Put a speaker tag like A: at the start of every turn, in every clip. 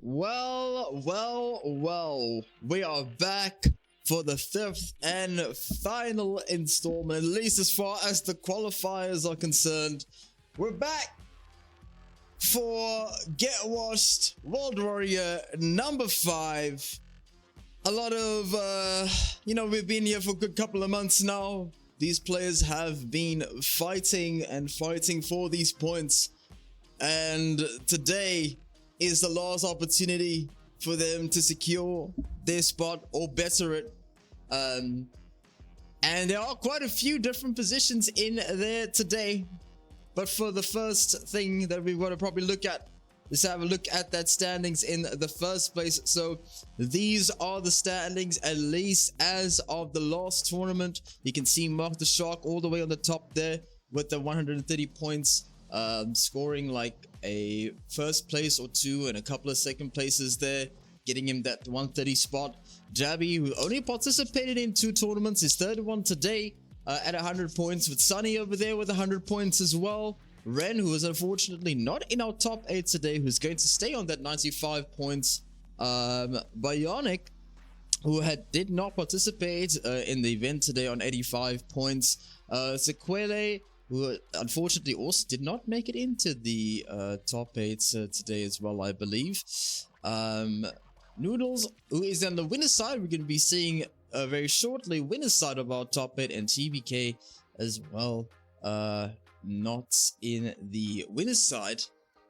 A: Well, we are back for the fifth and final installment, at least as far as the qualifiers are concerned. We're back for Get Washed World Warrior number 5. A lot of, we've been here for a good couple of months now. These players have been fighting for these points. And today is the last opportunity for them to secure their spot or better it. And there are quite a few different positions in there today. But for the first thing that we want to probably look at, let's have a look at that standings in the first place. So these are the standings, at least as of the last tournament. You can see MarkTheShark all the way on the top there with the 130 points, scoring like a first place or two and a couple of second places there, getting him that 130 spot. JabhiM, who only participated in 2 tournaments, is third one today at 100 points, with Sunny over there with 100 points as well. Ren, who is unfortunately not in our top 8 today, who's going to stay on that 95 points. Bionic, who did not participate in the event today, on 85 points. Sequele, who unfortunately also did not make it into the top 8 today as well, I believe. Noodles, who is on the winner's side, we're going to be seeing very shortly, winner's side of our top 8, and TBK as well, not in the winner's side.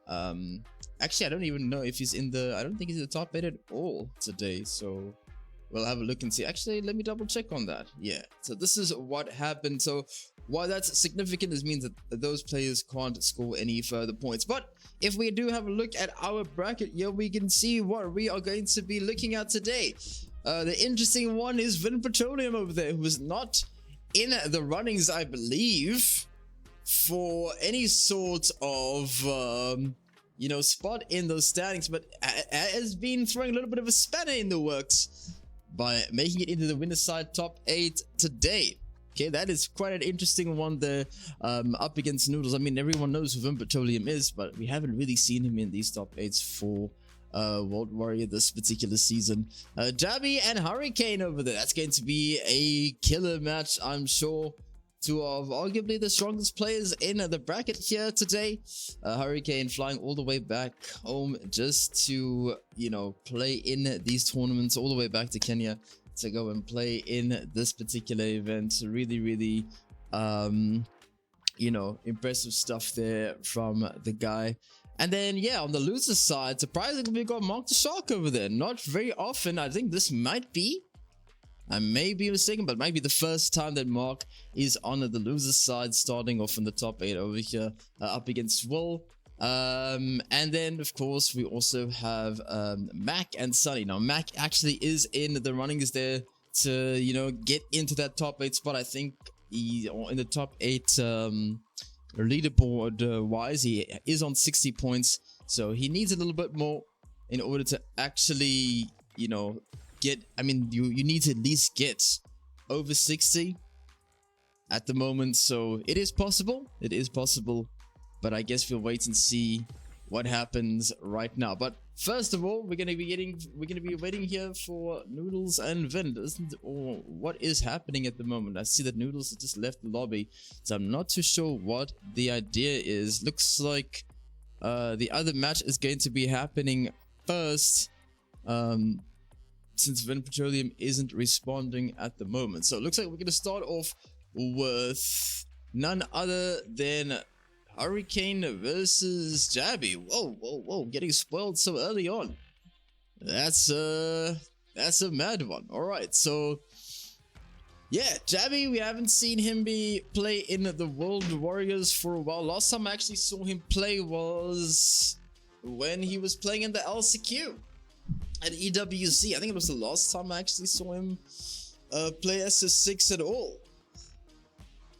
A: Actually, I don't even know if he's in the, I don't think he's in the top 8 at all today, so we'll have a look and see. Actually, let me double check on that. Yeah, so this is what happened. So why that's significant is means that those players can't score any further points. But if we do have a look at our bracket here, we can see what we are going to be looking at today. The interesting one is Vinpetrolium over there, who is not in the runnings, I believe, for any sort of spot in those standings, but has been throwing a little bit of a spanner in the works by making it into the winner's side top 8 today. Okay, that is quite an interesting one there, up against Noodles. I mean, everyone knows who Vinpetrolium is, but we haven't really seen him in these top 8s for World Warrior this particular season. JabhiM and Hurricane over there. That's going to be a killer match, I'm sure. 2 of arguably the strongest players in the bracket here today. Hurricane flying all the way back home just to, play in these tournaments, all the way back to Kenya to go and play in this particular event. Really, impressive stuff there from the guy. And then, yeah, on the loser side, surprisingly, we got MarkTheShark over there. Not very often. I think this might be, I may be mistaken, but it might be the first time that Mark is on the loser side, starting off in the top 8 over here, up against Will. And then, of course, we also have Mac and Sunny. Now, Mac actually is in the runnings there to, get into that top 8 spot. I think he, in the top 8 leaderboard wise, he is on 60 points. So he needs a little bit more in order to actually, get, you need to at least get over 60 at the moment. So it is possible, but I guess we'll wait and see what happens right now. But first of all, we're gonna be waiting here for Noodles and Vin. What is happening at the moment? I see that Noodles has just left the lobby, so I'm not too sure what the idea is. Looks like the other match is going to be happening first, since Vinpetrolium isn't responding at the moment. So it looks like we're gonna start off with none other than Hurricane versus JabhiM. Whoa, getting spoiled so early on. That's a mad one. Alright, so yeah, JabhiM, we haven't seen him play in the World Warriors for a while. Last time I actually saw him play was when he was playing in the LCQ at EWC. I think it was the last time I actually saw him play SS6 at all.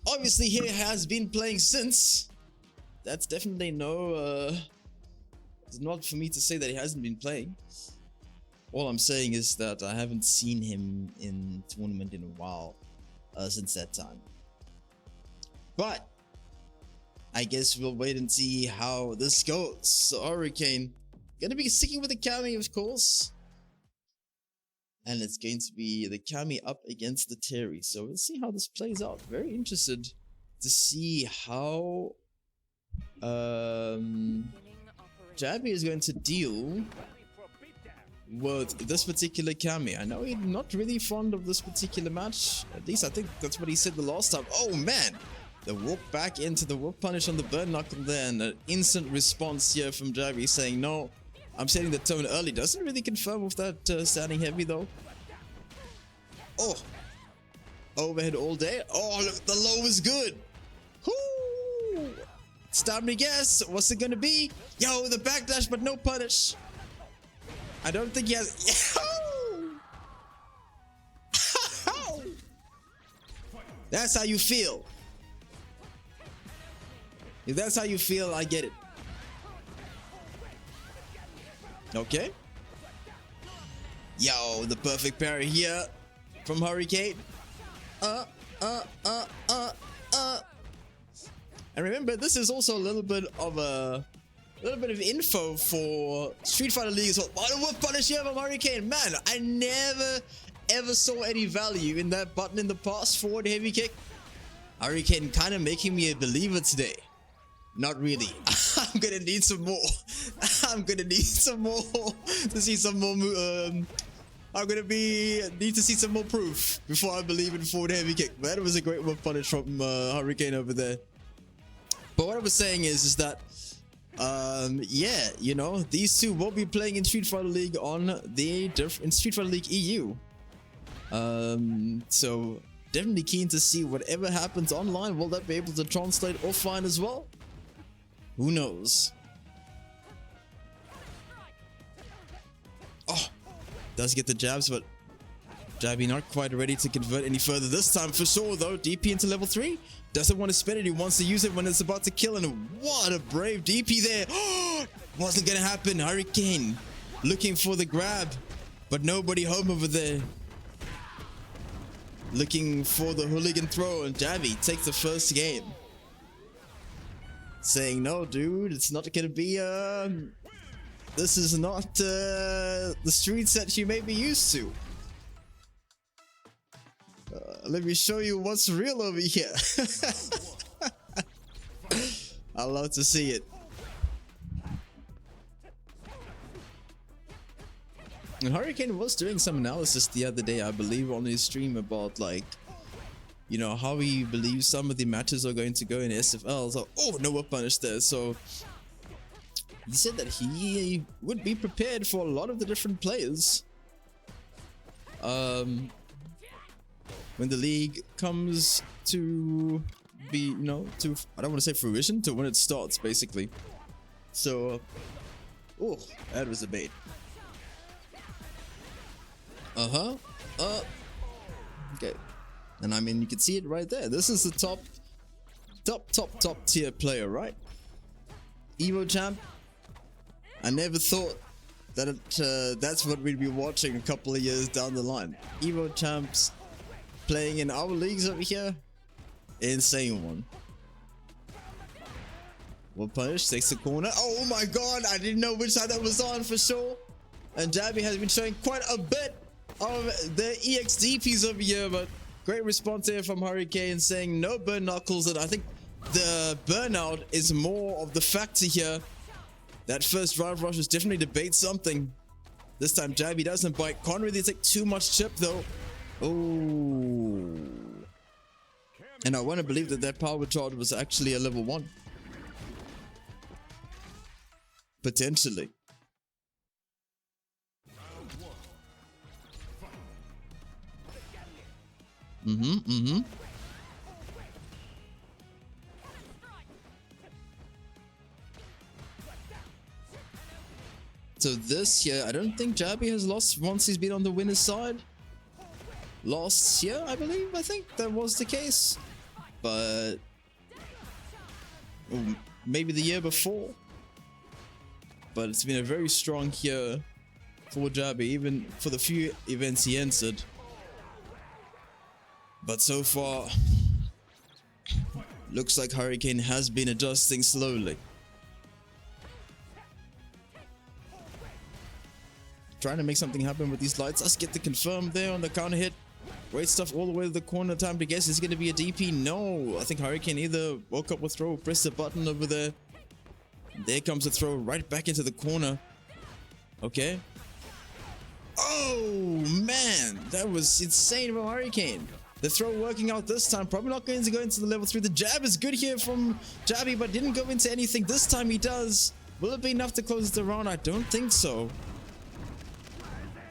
A: Obviously, he has been playing since. That's definitely no, it's not for me to say that he hasn't been playing. All I'm saying is that I haven't seen him in tournament in a while, since that time. But I guess we'll wait and see how this goes. So Hurricane Gonna be sticking with the Kami, of course. And it's going to be the Kami up against the Terry. So we'll see how this plays out. Very interested to see how JabhiM is going to deal with this particular Kami. I know he's not really fond of this particular match. At least I think that's what he said the last time. Oh man! The walk back into the whip punish on the burn knuckle there, and an instant response here from JabhiM saying, no, I'm setting the tone early. Doesn't really confirm with that standing heavy though. Oh! Overhead all day. Oh, look, the low is good. Whoo! It's time to guess. What's it gonna be? Yo, the backdash, but no punish. I don't think he has. That's how you feel. If that's how you feel, I get it. Okay. Yo, the perfect parry here from Hurricane. And remember, this is also a little bit of info for Street Fighter League as well. What punish here from Hurricane? Man, I never ever saw any value in that button in the past. Forward heavy kick. Hurricane kind of making me a believer today. Not really. I'm gonna need some more. I'm gonna need some more to see some more. I'm gonna need to see some more proof before I believe in forward heavy kick. That was a great one punish from Hurricane over there. But what I was saying is that yeah, you know, these two will be playing in Street Fighter League in Street Fighter League EU. So definitely keen to see whatever happens online. Will that be able to translate offline as well? Who knows? Oh, does get the jabs, but JabhiM not quite ready to convert any further this time for sure though. DP into level 3. Doesn't want to spend it. He wants to use it when it's about to kill. And what a brave DP there. Wasn't gonna happen. Hurricane looking for the grab, but nobody home over there. Looking for the hooligan throw, and JabhiM takes the first game. Saying, no, dude, it's not gonna be, this is not, the streets that you may be used to. Let me show you what's real over here. I love to see it. And Hurricane was doing some analysis the other day, I believe, on his stream about, like, you know, how he believes some of the matches are going to go in SFL. So, oh, no whip punish there. So he said that he would be prepared for a lot of the different players when the league comes to be, you know, to, I don't want to say fruition, to when it starts, basically. So, oh, that was a bait. Okay. And I mean, you can see it right there. This is the top tier player, right? Evo champ. I never thought that that's what we'd be watching a couple of years down the line. Evo champs playing in our leagues over here. Insane one. One punish, takes the corner. Oh my god, I didn't know which side that was on for sure. And JabhiM has been showing quite a bit of the EXDPs over here, but great response here from Hurricane saying no burn knuckles. And I think the burnout is more of the factor here. That first drive rush is definitely to bait something. This time JabhiM doesn't bite. Can't really take too much chip though. Oh. And I want to believe that power charge was actually a level 1. Potentially. So this year, I don't think JabhiM has lost once he's been on the winner's side. Last year, I think that was the case. But maybe the year before. But it's been a very strong year for JabhiM, even for the few events he entered. But so far, looks like Hurricane has been adjusting slowly. trying to make something happen with these lights. Let's get the confirm there on the counter hit. Great stuff all the way to the corner. Time to guess. Is it going to be a DP? No. I think Hurricane either woke up with throw, press the button over there. There comes the throw right back into the corner. Okay. Oh, man. That was insane from Hurricane. The throw working out this time. Probably not going to go into the level 3. The jab is good here from Jabhi, but didn't go into anything. This time he does. Will it be enough to close the round? I don't think so.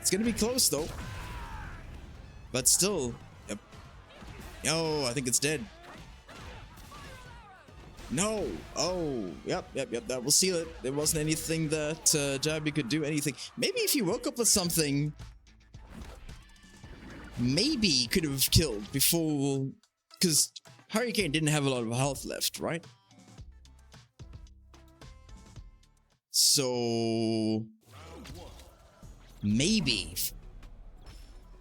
A: It's going to be close, though. But still. Yep. Oh, I think it's dead. No. Oh, yep. That will seal it. There wasn't anything that Jabhi could do anything. Maybe if he woke up with something, maybe he could have killed before, because Hurricane didn't have a lot of health left, right? So maybe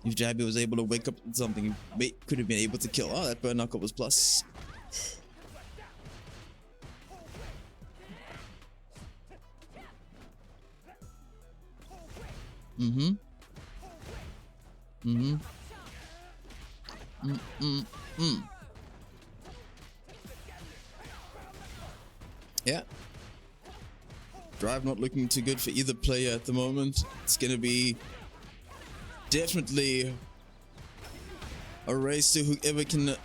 A: if Jabhi was able to wake up with something, he could have been able to kill. Oh, that burn knuckle was plus. Yeah. Drive not looking too good for either player at the moment. It's gonna be definitely a race to whoever can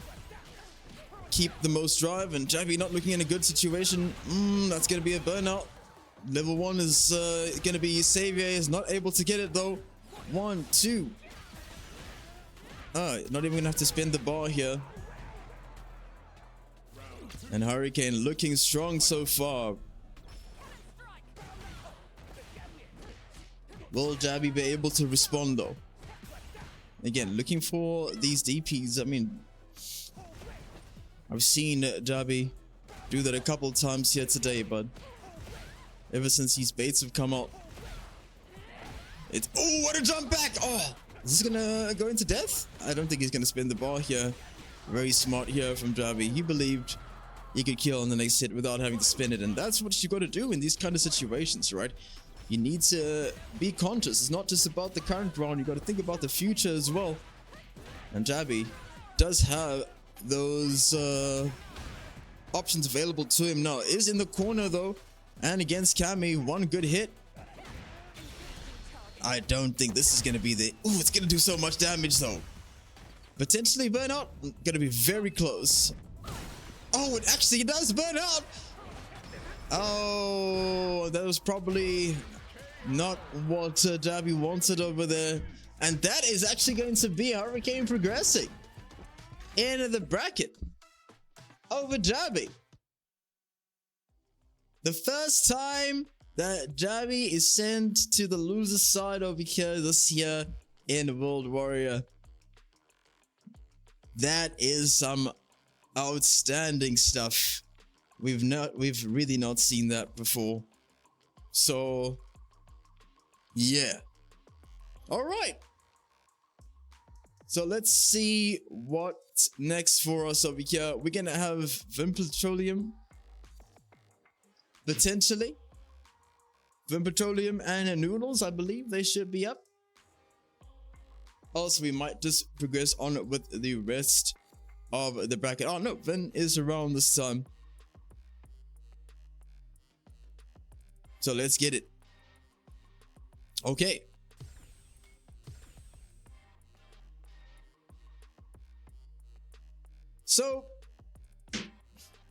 A: keep the most drive, and Jabhi not looking in a good situation. That's gonna be a burnout. Level 1 is gonna be Savior, is not able to get it though. 1, 2. Not even gonna have to spin the bar here. And Hurricane looking strong so far. Will Jabhi be able to respond though? Again, looking for these DPs. I mean, I've seen Jabhi do that a couple times here today, but ever since these baits have come out, it's... Oh, what a jump back! Oh, is this gonna go into death? I don't think he's gonna spin the bar here. Very smart here from Jabhi. He believed he could kill on the next hit without having to spin it, and that's what you got to do in these kind of situations, right? You need to be conscious. It's not just about the current round. You got to think about the future as well. And Jabhi does have those options available to him now. Is in the corner though, and against Cammy, one good hit. I don't think this is going to be the... Ooh, it's going to do so much damage though. Potentially burn out. Going to be very close. Oh, it actually does burn out. Oh, that was probably not what Jabhi wanted over there. And that is actually going to be Hurricane progressing into the bracket over Jabhi. The first time that Jabhi is sent to the loser side over here this year in World Warrior. That is some outstanding stuff. We've really not seen that before. So yeah. All right. So let's see what's next for us over here. We're gonna have Vinpetrolium, potentially. Vinpetrolium and Noodles, I believe they should be up. Also, we might just progress on with the rest of the bracket. Oh no, Vin is around this time. So let's get it. Okay. So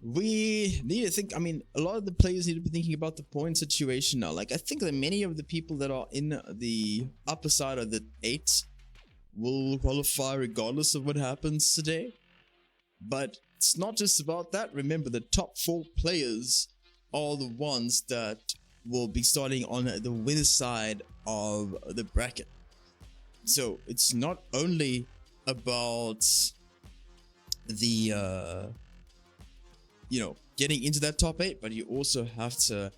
A: we need to think, I mean, a lot of the players need to be thinking about the point situation now. Like, I think that many of the people that are in the upper side of the 8 will qualify regardless of what happens today. But it's not just about that. Remember, the top 4 players are the ones that will be starting on the winner side of the bracket. So it's not only about the you know, getting into that top 8, but you also have to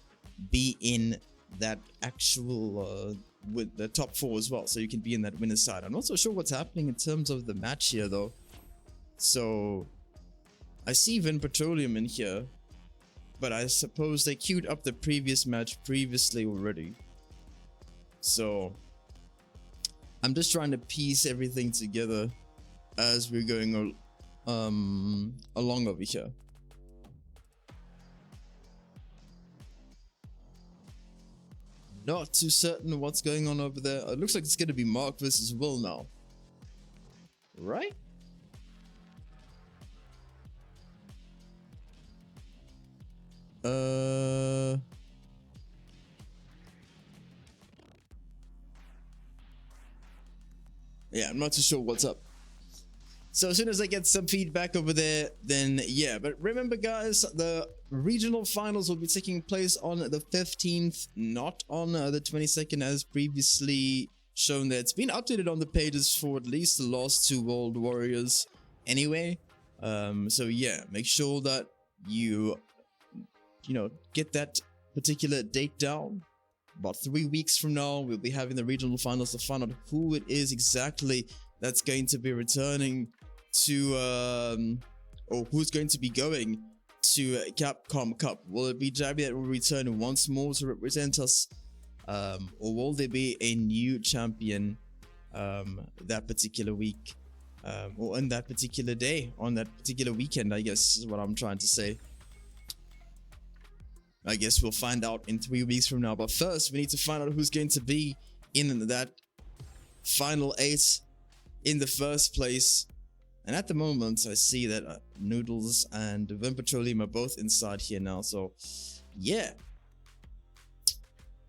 A: be in that actual with the top 4 as well, so you can be in that winner side. I'm not so sure what's happening in terms of the match here though. So I see Vinpetrolium in here, but I suppose they queued up the previous match previously already. So I'm just trying to piece everything together as we're going along over here. Not too certain what's going on over there. It looks like it's going to be Mark versus Will now. Right? Yeah, I'm not too sure what's up. So as soon as I get some feedback over there, then yeah. But remember, guys, the regional finals will be taking place on the 15th, not on the 22nd, as previously shown there. It's been updated on the pages for at least the last 2 World Warriors anyway. So yeah, make sure that you know, get that particular date down. About 3 weeks from now, we'll be having the regional finals to find out who it is exactly that's going to be returning to, or who's going to be going to Capcom Cup. Will it be JabhiM that will return once more to represent us, or will there be a new champion that particular week, or on that particular day, on that particular weekend, I guess is what I'm trying to say. I guess we'll find out in 3 weeks from now. But first, we need to find out who's going to be in that final 8 in the first place. And at the moment, I see that Noodles and Vinpetrolium are both inside here now. So, yeah.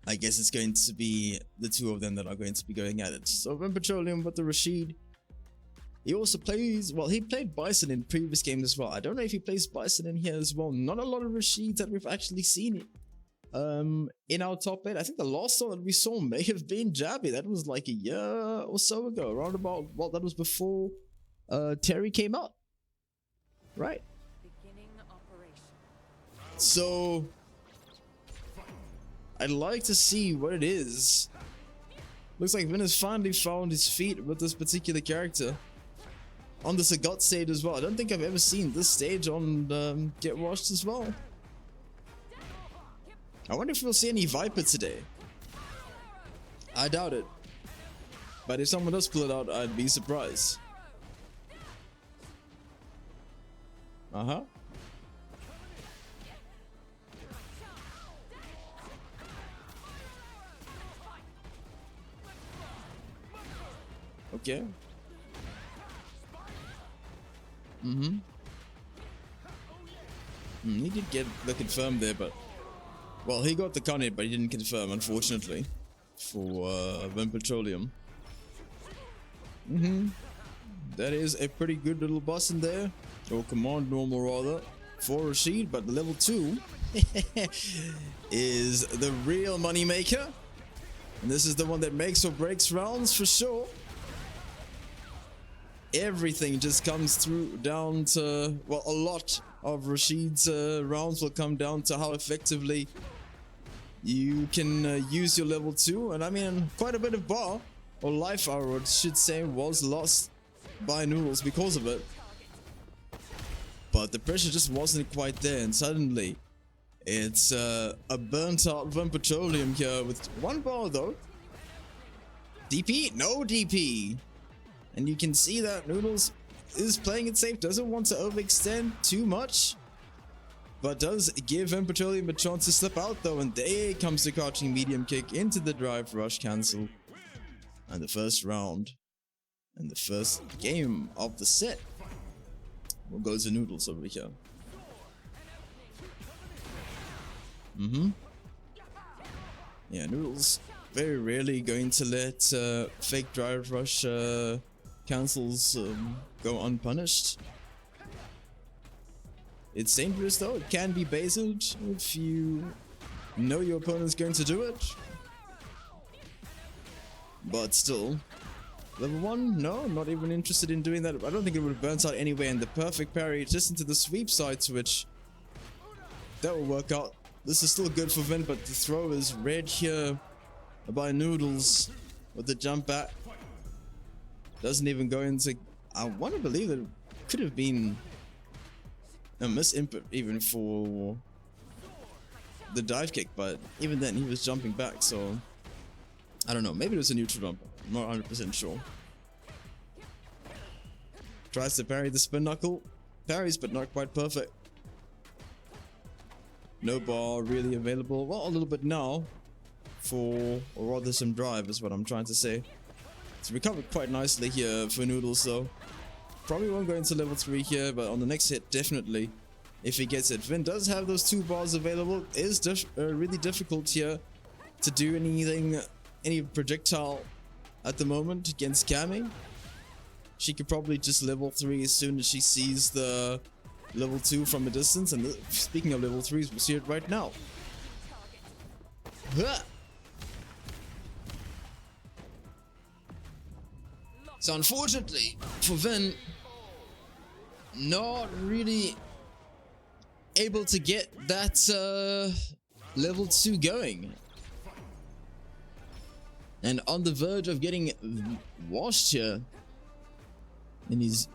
A: I guess it's going to be the 2 of them that are going to be going at it. So, Vinpetrolium with the Rashid. He also plays, well, he played Bison in previous games as well. I don't know if he plays Bison in here as well. Not a lot of Rashids that we've actually seen in our top 8. I think the last one that we saw may have been JabhiM. That was like a year or so ago. Around about, well, that was before Terry came out. Right? Beginning operation. So, I'd like to see what it is. Looks like Vin has finally found his feet with this particular character. On the Sagat stage as well. I don't think I've ever seen this stage on Get Washed as well. I wonder if we'll see any Viper today. I doubt it. But if someone does pull it out, I'd be surprised. Uh-huh. Okay. He did get the confirm there, but... Well, he got the con hit, but he didn't confirm, unfortunately. For Vinpetrolium. That is a pretty good little boss in there. Or command normal, rather. For Rashid, but level 2... is the real money maker. And this is the one that makes or breaks rounds, for sure. Everything just comes through down to, well, a lot of Rashid's rounds will come down to how effectively you can use your level 2. And I mean, quite a bit of bar or life, I should say, was lost by Noodles because of it. But the pressure just wasn't quite there, and suddenly it's a burnt out Vinpetrolium here with 1 bar though. DP? No DP. And you can see that Noodles is playing it safe, doesn't want to overextend too much, but does give Vinpetrolium a chance to slip out though, and there comes the crouching medium kick into the drive rush cancel. And the first round and the first game of the set will go to Noodles over here. Yeah, Noodles very rarely going to let fake drive rush cancels go unpunished. It's dangerous though, it can be baited if you know your opponent's going to do it. But still, level 1, no, not even interested in doing that. I don't think it would have burnt out anyway, and the perfect parry just into the sweep side switch. That will work out. This is still good for Vin, but the throw is read here by Noodles with the jump back. Doesn't even go into... I want to believe that it could have been a miss input even for the dive kick, but even then he was jumping back, so I don't know, maybe it was a neutral jump. I'm not 100% sure. Tries to parry the spin knuckle. Parries, but not quite perfect. No bar really available. Well, a little bit now. For, or rather some drive is what I'm trying to say. It's recovered quite nicely here for Noodles though. Probably won't go into level 3 here, but on the next hit, definitely. If he gets it. Vin does have those 2 bars available. It is really difficult here to do anything, any projectile at the moment against Cammy. She could probably just level 3 as soon as she sees the level 2 from a distance. And speaking of level 3s, we'll see it right now. Huh. So unfortunately for Vin, not really able to get that level 2 going. And on the verge of getting washed here in his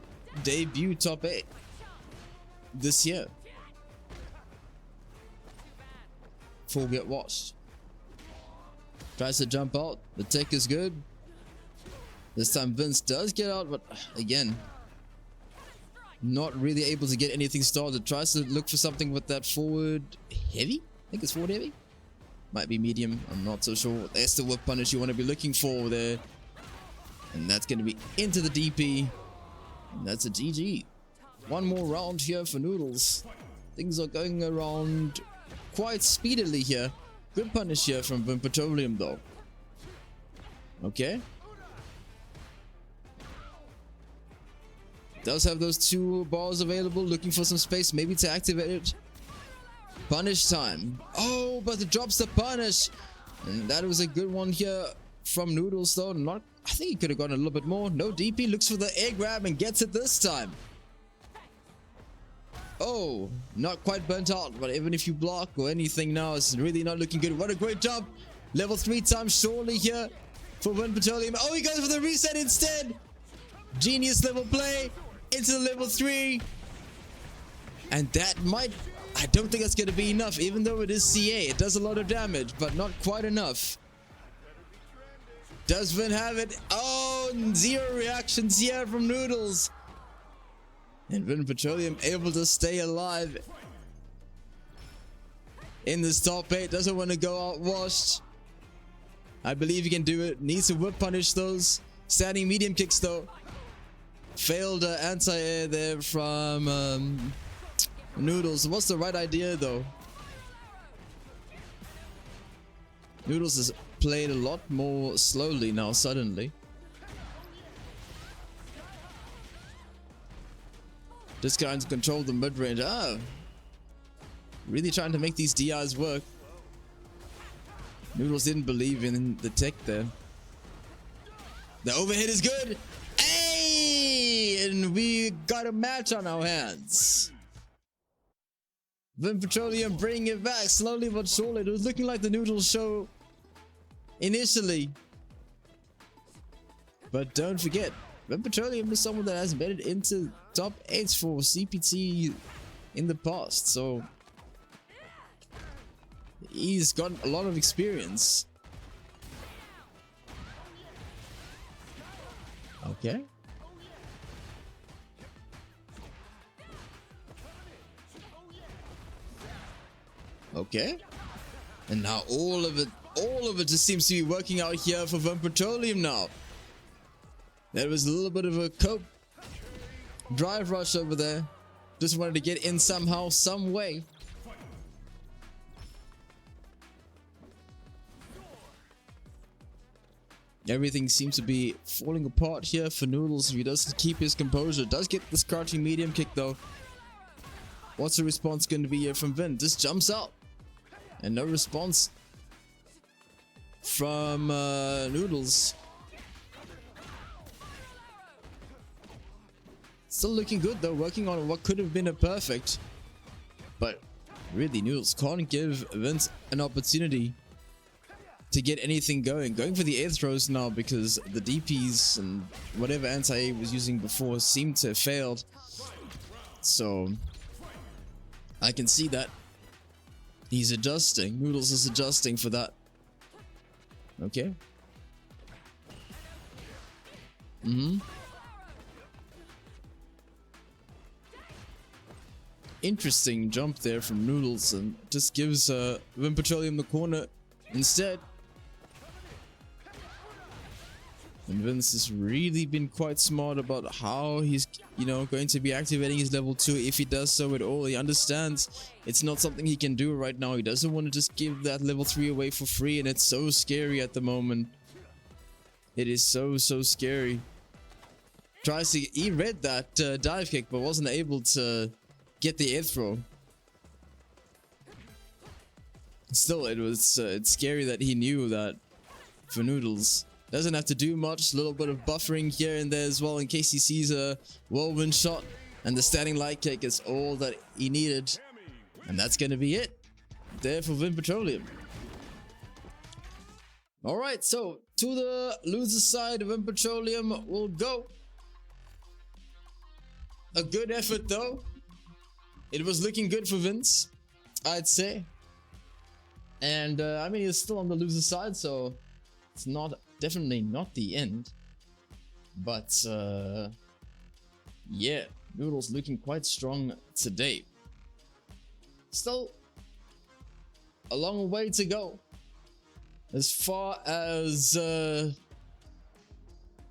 A: debut top 8 this year. Full get washed. Tries to jump out. The tech is good. This time Vince does get out, but again, not really able to get anything started. Tries to look for something with that forward heavy. I think it's forward heavy. Might be medium. I'm not so sure. That's the whip punish you want to be looking for there. And that's going to be into the DP. And that's a GG. One more round here for Noodles. Things are going around quite speedily here. Good punish here from Vinpetrolium though. Okay. Does have those 2 bars available, looking for some space, maybe to activate it. Punish time. Oh, but it drops the punish. And that was a good one here from Noodles though. Not, I think he could have gone a little bit more. No DP, looks for the air grab and gets it this time. Oh, not quite burnt out, but even if you block or anything now, it's really not looking good. What a great job. Level 3 times surely here for Vinpetrolium. Oh, he goes for the reset instead. Genius level play. Into the level 3, and that might, I don't think that's going to be enough. Even though it is CA, it does a lot of damage, but not quite enough. Does Vin have it? Oh, 0 reactions here from Noodles, and Vinpetrolium able to stay alive in this top 8. Doesn't want to go out washed. I believe he can do it. Needs to whip punish those standing medium kicks though. Failed anti-air there from Noodles. What's the right idea though? Noodles has played a lot more slowly now suddenly. Just trying to control the mid-range. Ah, really trying to make these DIs work. Noodles didn't believe in the tech there. The overhit is good. And we got a match on our hands. Vinpetrolium bringing it back slowly but surely. It was looking like the Noodles show initially. But don't forget, Vinpetrolium is someone that has made it into top 8 for CPT in the past. So he's got a lot of experience. Okay. Okay. And now all of it just seems to be working out here for Vinpetrolium now. There was a little bit of a cope drive rush over there. Just wanted to get in somehow, some way. Everything seems to be falling apart here for Noodles. If he doesn't keep his composure, does get this crouching medium kick though. What's the response going to be here from Vin? Just jumps out. And no response from Noodles. Still looking good though, working on what could have been a perfect. But really, Noodles can't give Vince an opportunity to get anything going. Going for the air throws now because the DPs and whatever anti-A was using before seemed to have failed. So I can see that. He's adjusting. Noodles is adjusting for that. Okay. Interesting jump there from Noodles, and just gives Vinpetrolium the corner instead. And Vince has really been quite smart about how he's, you know, going to be activating his level 2 if he does so at all. He understands it's not something he can do right now. He doesn't want to just give that level 3 away for free, and it's so scary at the moment. It is so scary. Tries to, he read that dive kick, but wasn't able to get the air throw. Still, it's scary that he knew that for Noodles. Doesn't have to do much, a little bit of buffering here and there as well in case he sees a whirlwind shot, and the standing light kick is all that he needed. And that's going to be it there for Vinpetrolium. Alright, so to the loser side, Vinpetrolium will go. A good effort though. It was looking good for Vince, I'd say. And I mean, he's still on the loser side, so it's definitely not the end. But yeah, Noodles looking quite strong today. Still a long way to go as far as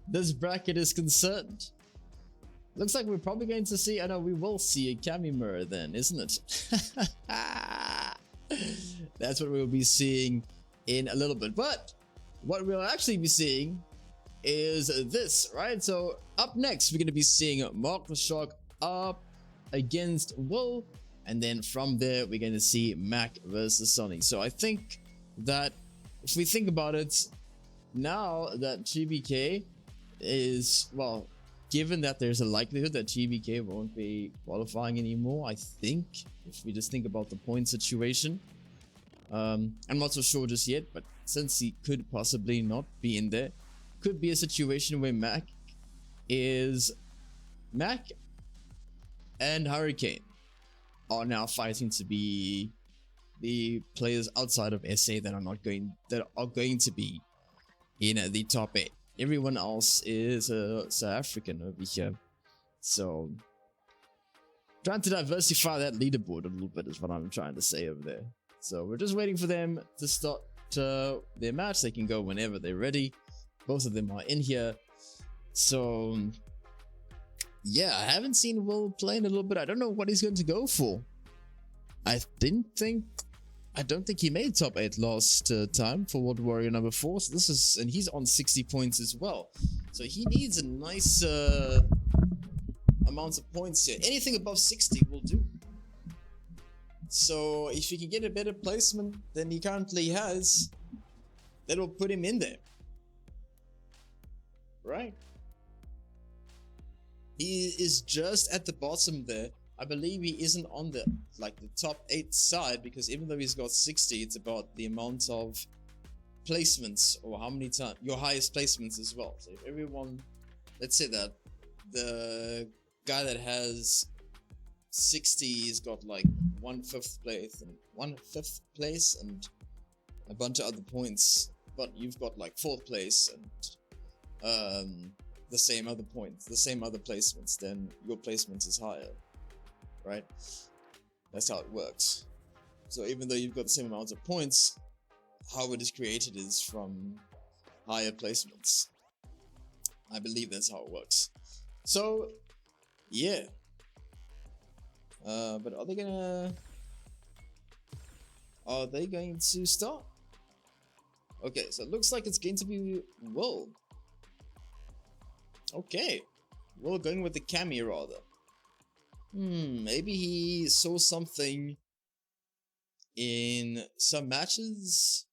A: this bracket is concerned. Looks like we're probably going to see, I know we will see a Cami mirror then, isn't it? That's what we'll be seeing in a little bit. But what we'll actually be seeing is this, right? So up next, we're going to be seeing MarkTheShark up against Will. And then from there, we're going to see Mac versus Sonny. So I think that if we think about it, now that GBK is, well, given that there's a likelihood that GBK won't be qualifying anymore, I think, if we just think about the point situation, I'm not so sure just yet, but since he could possibly not be in there, could be a situation where Mac and Hurricane are now fighting to be the players outside of SA that are going to be in the top 8. Everyone else is South African over here, so trying to diversify that leaderboard a little bit is what I'm trying to say over there. So we're just waiting for them to start their match. They can go whenever they're ready. Both of them are in here. So yeah, I haven't seen Will play in a little bit. I don't know what he's going to go for. I don't think he made top 8 last time for World Warrior number 4. So and he's on 60 points as well. So he needs a nice amount of points here. Anything above 60 will do. So if he can get a better placement than he currently has, that'll put him in there. Right? He is just at the bottom there. I believe he isn't on the top 8 side, because even though he's got 60, it's about the amount of placements, or how many times your highest placements as well. So if everyone, let's say that the guy that has 60 has got like 1/5 place and a bunch of other points, but you've got like 4th place and the same other points, the same other placements, then your placement is higher. Right? That's how it works. So even though you've got the same amount of points, how it is created is from higher placements. I believe that's how it works. So yeah. But are they going to start? Okay, so it looks like it's going to be Will. Okay. Will going with the Cami rather. Maybe he saw something in some matches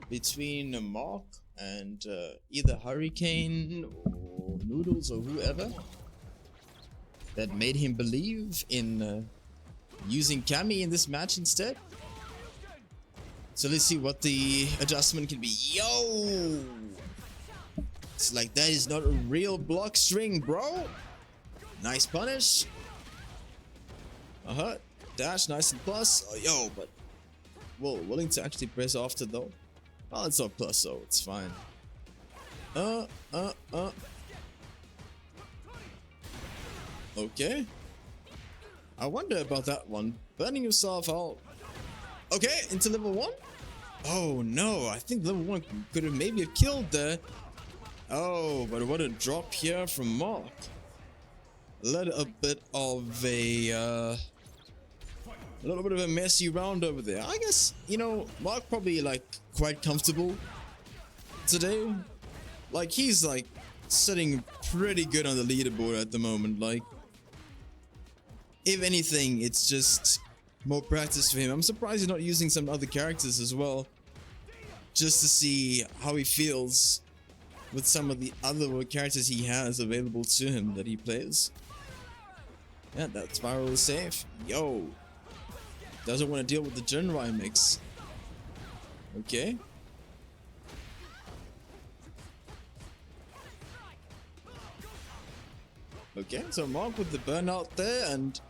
A: between Mark and either Hurricane or Noodles or whoever that made him believe in using Cami in this match instead. So let's see what the adjustment can be. Yo! It's like, that is not a real block string, bro. Nice punish. Dash, nice and plus. Oh, yo, but willing to actually press after though. Oh, it's not plus, so it's fine. uh. Okay. I wonder about that one. Burning yourself out. Okay, into level 1? Oh no, I think level 1 could have maybe killed there. Oh, but what a drop here from Mark. A little bit of a messy round over there. I guess, you know, Mark probably like quite comfortable today. Like he's like sitting pretty good on the leaderboard at the moment. Like, if anything, it's just more practice for him. I'm surprised he's not using some other characters as well, just to see how he feels with some of the other characters he has available to him that he plays. Yeah, that spiral is safe. Yo, doesn't want to deal with the Genrai mix. Okay. Okay, so Mark with the burnout there, and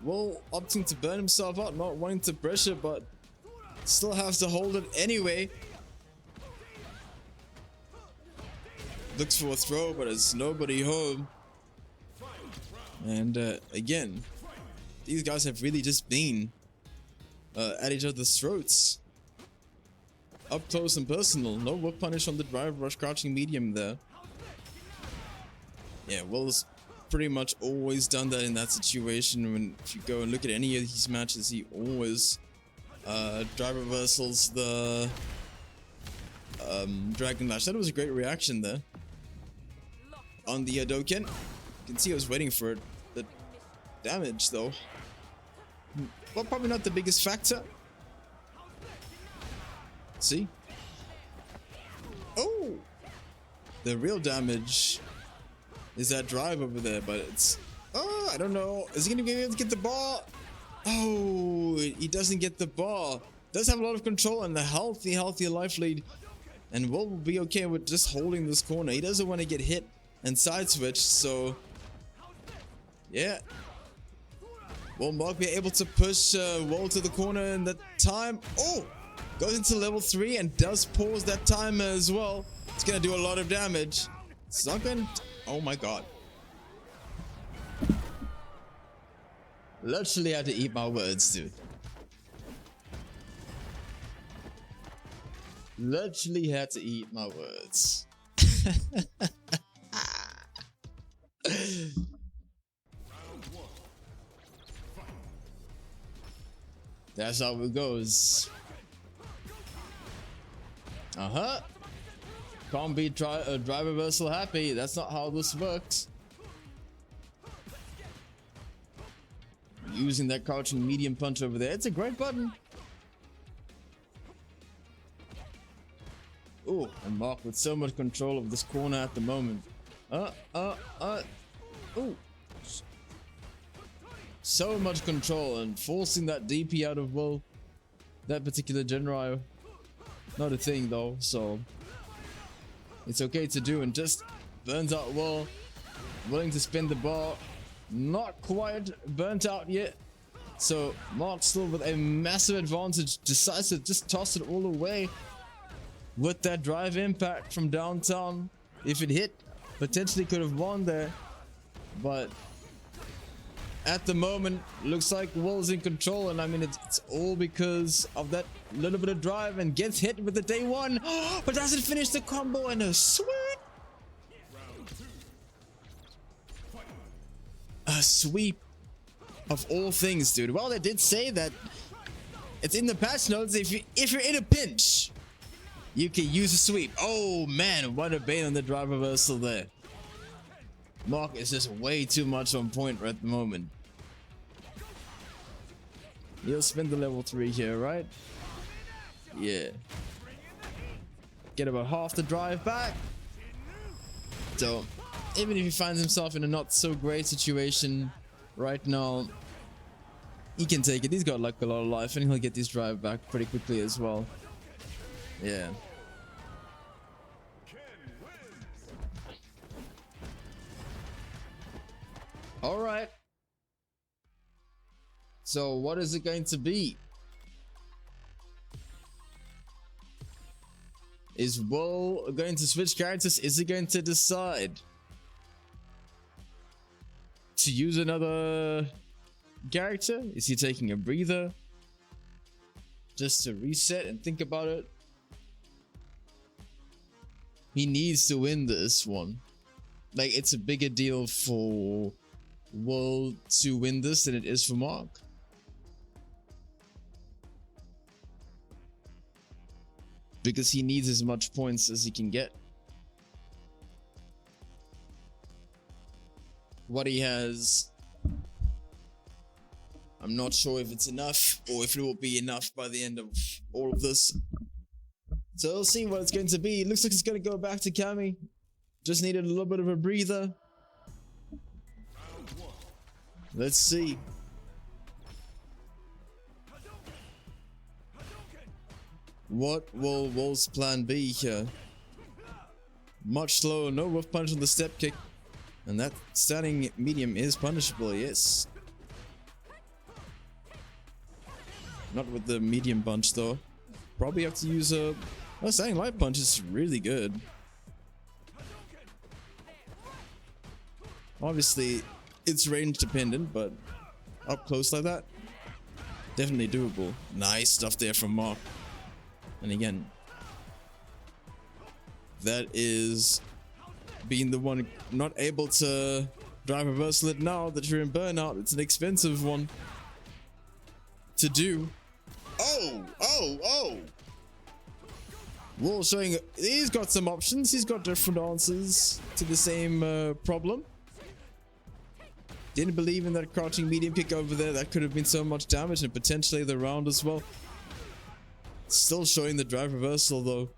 A: Will opting to burn himself out, not wanting to pressure, but still has to hold it anyway. Looks for a throw, but it's nobody home. And again, these guys have really just been at each other's throats. Up close and personal. No whip punish on the drive rush, crouching medium there. Yeah, Will's pretty much always done that in that situation. When if you go and look at any of these matches, he always drive reversals the Dragon Lash. That was a great reaction there on the Hadoken. You can see I was waiting for it. The damage though, well, probably not the biggest factor. See? Oh, the real damage is that drive over there, but it's, oh, I don't know. Is he gonna be able to get the ball? Oh, he doesn't get the ball. Does have a lot of control and a healthy life lead, and Will be okay with just holding this corner. He doesn't want to get hit and side switch, so yeah. Will Mark be able to push Will to the corner in that time? Oh, goes into level 3 and does pause that timer as well. It's gonna do a lot of damage. It's not gonna, oh my god. Literally had to eat my words, dude. Literally had to eat my words. That's how it goes. Can't be drive reversal happy. That's not how this works. Using that crouching medium punch over there. It's a great button. Oh, and Mark with so much control of this corner at the moment. Oh. So much control and forcing that DP out of Will. That particular Genrai. Not a thing though, so it's okay to do, and just burns out Will. Willing to spin the ball. Not quite burnt out yet. So Mark still with a massive advantage. Decides to just toss it all away with that drive impact from downtown. If it hit, potentially could have won there. But at the moment, looks like Will's in control, and I mean it's all because of that little bit of drive, and gets hit with the day one, but doesn't finish the combo, and a sweep of all things, dude. Well, they did say that it's in the patch notes, if you're in a pinch, you can use a sweep. Oh man, what a bait on the drive reversal there. Mark is just way too much on point right at the moment. He'll spin the level 3 here, right? Yeah. Get about half the drive back. So, even if he finds himself in a not so great situation right now, he can take it. He's got like a lot of life, and he'll get this drive back pretty quickly as well. Yeah. All right. So what is it going to be? Is Will going to switch characters? Is he going to decide to use another character? Is he taking a breather just to reset and think about it? He needs to win this one. Like, it's a bigger deal for Will to win this than it is for Mark. Because he needs as much points as he can get. What he has, I'm not sure if it's enough or if it will be enough by the end of all of this. So we'll see what it's going to be. It looks like it's going to go back to Cammy. Just needed a little bit of a breather. Let's see. What will Wolf's plan be here? Much slower, no rough punch on the step kick. And that standing medium is punishable, yes. Not with the medium punch though. Probably have to use a... Oh, standing light punch is really good. Obviously, it's range dependent, but up close like that, definitely doable. Nice stuff there from Mark. And again, that is being the one not able to drive reversal it now that you're in burnout. It's an expensive one to do. Oh! Wall showing he's got some options. He's got different answers to the same problem. Didn't believe in that crouching medium kick over there. That could have been so much damage and potentially the round as well. Still showing the drive reversal though.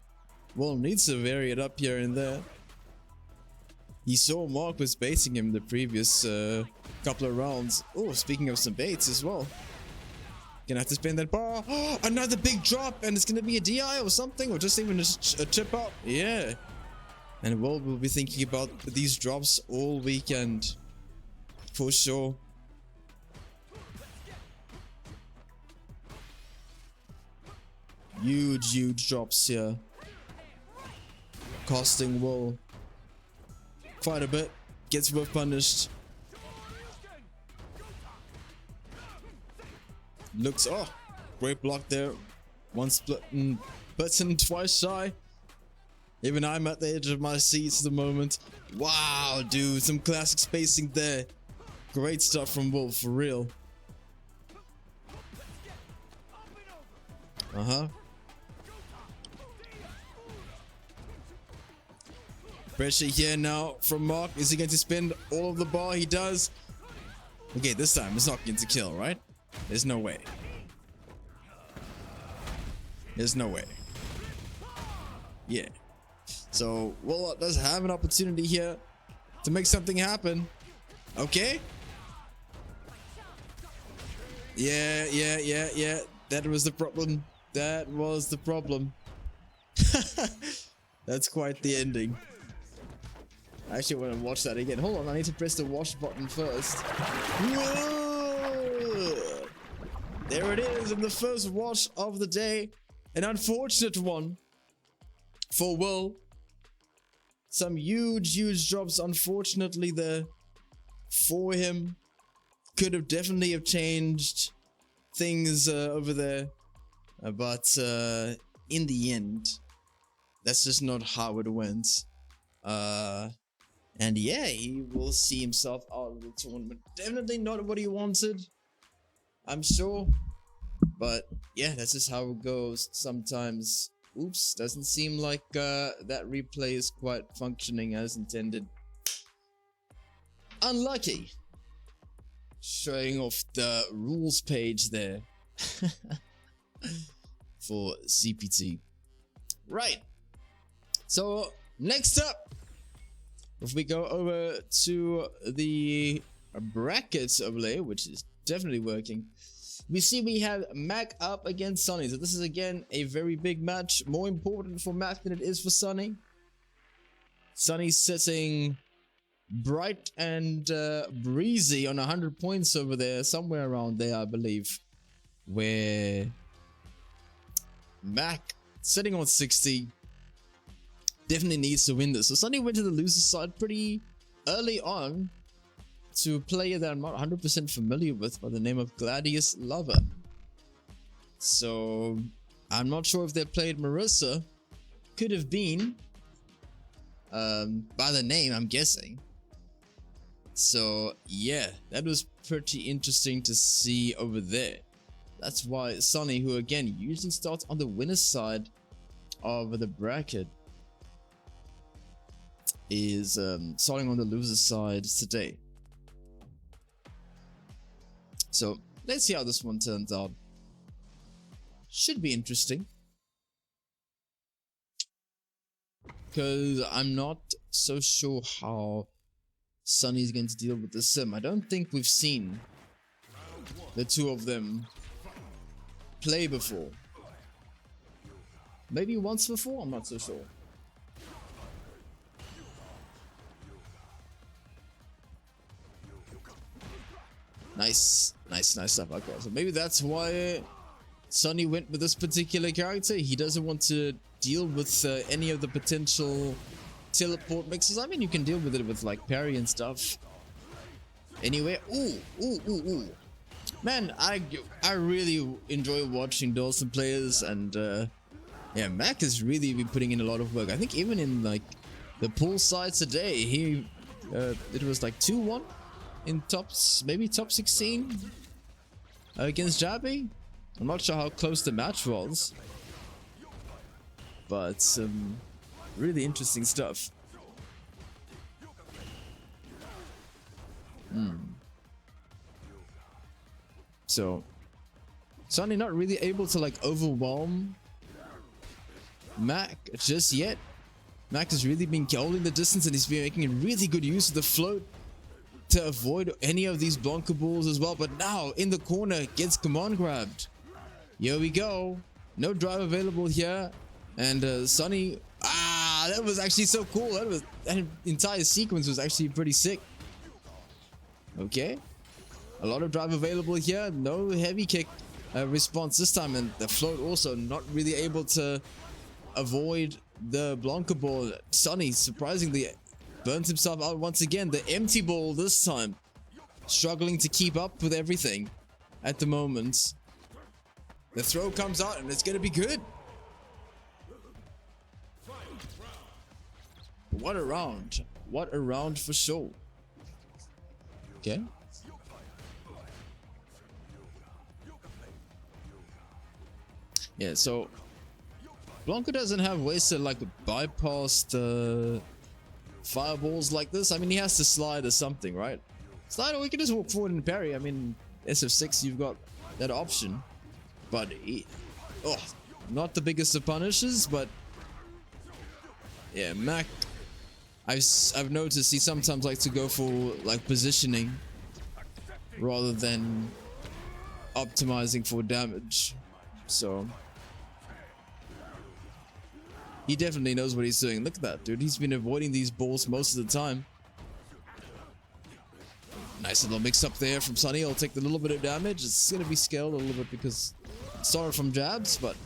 A: Wall needs to vary it up here and there. He saw Mark was baiting him the previous couple of rounds. Oh, speaking of some baits as well. Gonna have to spin that bar. Oh, another big drop, and it's gonna be a DI or something, or just even a chip out. Yeah. And we'll be thinking about these drops all weekend. For sure. Huge drops here. Costing Will quite a bit. Gets rough punished. Looks, oh, great block there. One split button, twice shy. Even I'm at the edge of my seats at the moment. Wow, dude, some classic spacing there. Great stuff from Wolf, for real. Pressure here now from Mark. Is he going to spend all of the bar? He does. Okay, this time it's not going to kill, right? There's no way. There's no way. Yeah. So, well, does have an opportunity here to make something happen. Okay. Yeah. That was the problem. That was the problem. That's quite the ending. I actually want to watch that again. Hold on, I need to press the watch button first. Whoa! There it is in the first watch of the day. An unfortunate one for Will. Some huge drops, unfortunately, there for him. Could have definitely have changed things over there. But in the end, that's just not how it went. And yeah, he will see himself out of the tournament. Definitely not what he wanted, I'm sure. But yeah, that's just how it goes sometimes. Oops, doesn't seem like that replay is quite functioning as intended. Unlucky. Showing off the rules page there. For CPT. Right. So, next up, if we go over to the brackets overlay, which is definitely working, we see we have Mac up against Sunny. So this is again a very big match, more important for Mac than it is for Sunny. Sunny's sitting bright and breezy on 100 points over there, somewhere around there, I believe, where Mac sitting on 60. definitely needs to win this. So Sunny went to the loser side pretty early on to a player that I'm not 100% familiar with by the name of Gladius Lover. So I'm not sure if they played Marissa. Could have been by the name, I'm guessing. So yeah, that was pretty interesting to see over there. That's why Sunny, who again usually starts on the winner's side of the bracket, is starting on the loser's side today. So let's see how this one turns out. Should be interesting, because I'm not so sure how Sunny's going to deal with the sim. I don't think we've seen the two of them play before. Maybe once before, I'm not so sure. Nice stuff. Okay, so maybe that's why Sunny went with this particular character. He doesn't want to deal with any of the potential teleport mixes. I mean, you can deal with it with like parry and stuff. Anyway, ooh. Man, I really enjoy watching Dawson players, and yeah, Mac has really been putting in a lot of work. I think even in like the pool side today, it was like 2-1 in tops, maybe top 16 against JabhiM. I'm not sure how close the match was, but really interesting stuff. So Sunny not really able to like overwhelm Mac just yet. Mac has really been holding the distance, and he's been making really good use of the float to avoid any of these Blanca balls as well. But now in the corner, gets command grabbed. Here we go. No drive available here, and Sunny, that was actually so cool. That entire sequence was actually pretty sick. Okay, a lot of drive available here. No heavy kick response this time, and the float also not really able to avoid the Blanca ball. Sunny surprisingly burns himself out once again. The empty ball this time, struggling to keep up with everything at the moment. The throw comes out, and it's gonna be good. What a round. What a round for sure. Okay. Yeah, so Blanca doesn't have ways to like bypass the fireballs like this. I mean, he has to slide or something, right? Slide, or we can just walk forward and parry. I mean, SF6, you've got that option. But not the biggest of punishes, but yeah, Mac, I've noticed he sometimes likes to go for like positioning rather than optimizing for damage. So he definitely knows what he's doing. Look at that, dude. He's been avoiding these balls most of the time. Nice little mix up there from Sunny. I'll take the little bit of damage. It's going to be scaled a little bit because it started from jabs, but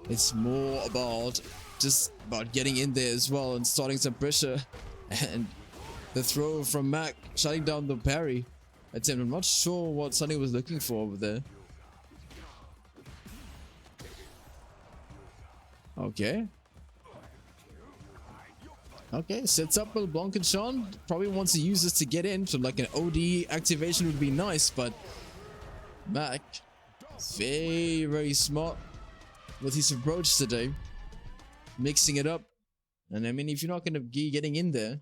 A: it's more about just about getting in there as well and starting some pressure. And the throw from Mac shutting down the parry attempt. I'm not sure what Sunny was looking for over there. Okay. Okay, sets up with Blanc and Sean. Probably wants to use this to get in. So like an OD activation would be nice, but Mac, very, very smart with his approach today. Mixing it up. And I mean, if you're not going to be getting in there,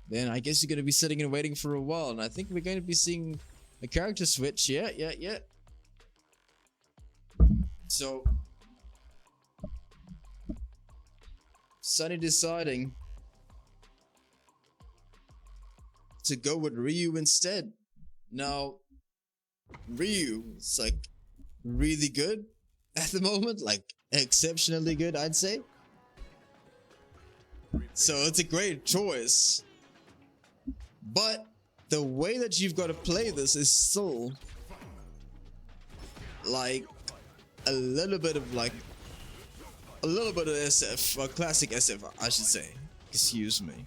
A: then I guess you're going to be sitting and waiting for a while. And I think we're going to be seeing a character switch. Yeah. So Sunny deciding to go with Ryu instead. Now, Ryu is like really good at the moment, like exceptionally good, I'd say. So it's a great choice. But the way that you've got to play this is still like a little bit of like a little bit of SF, classic SF, I should say. Excuse me.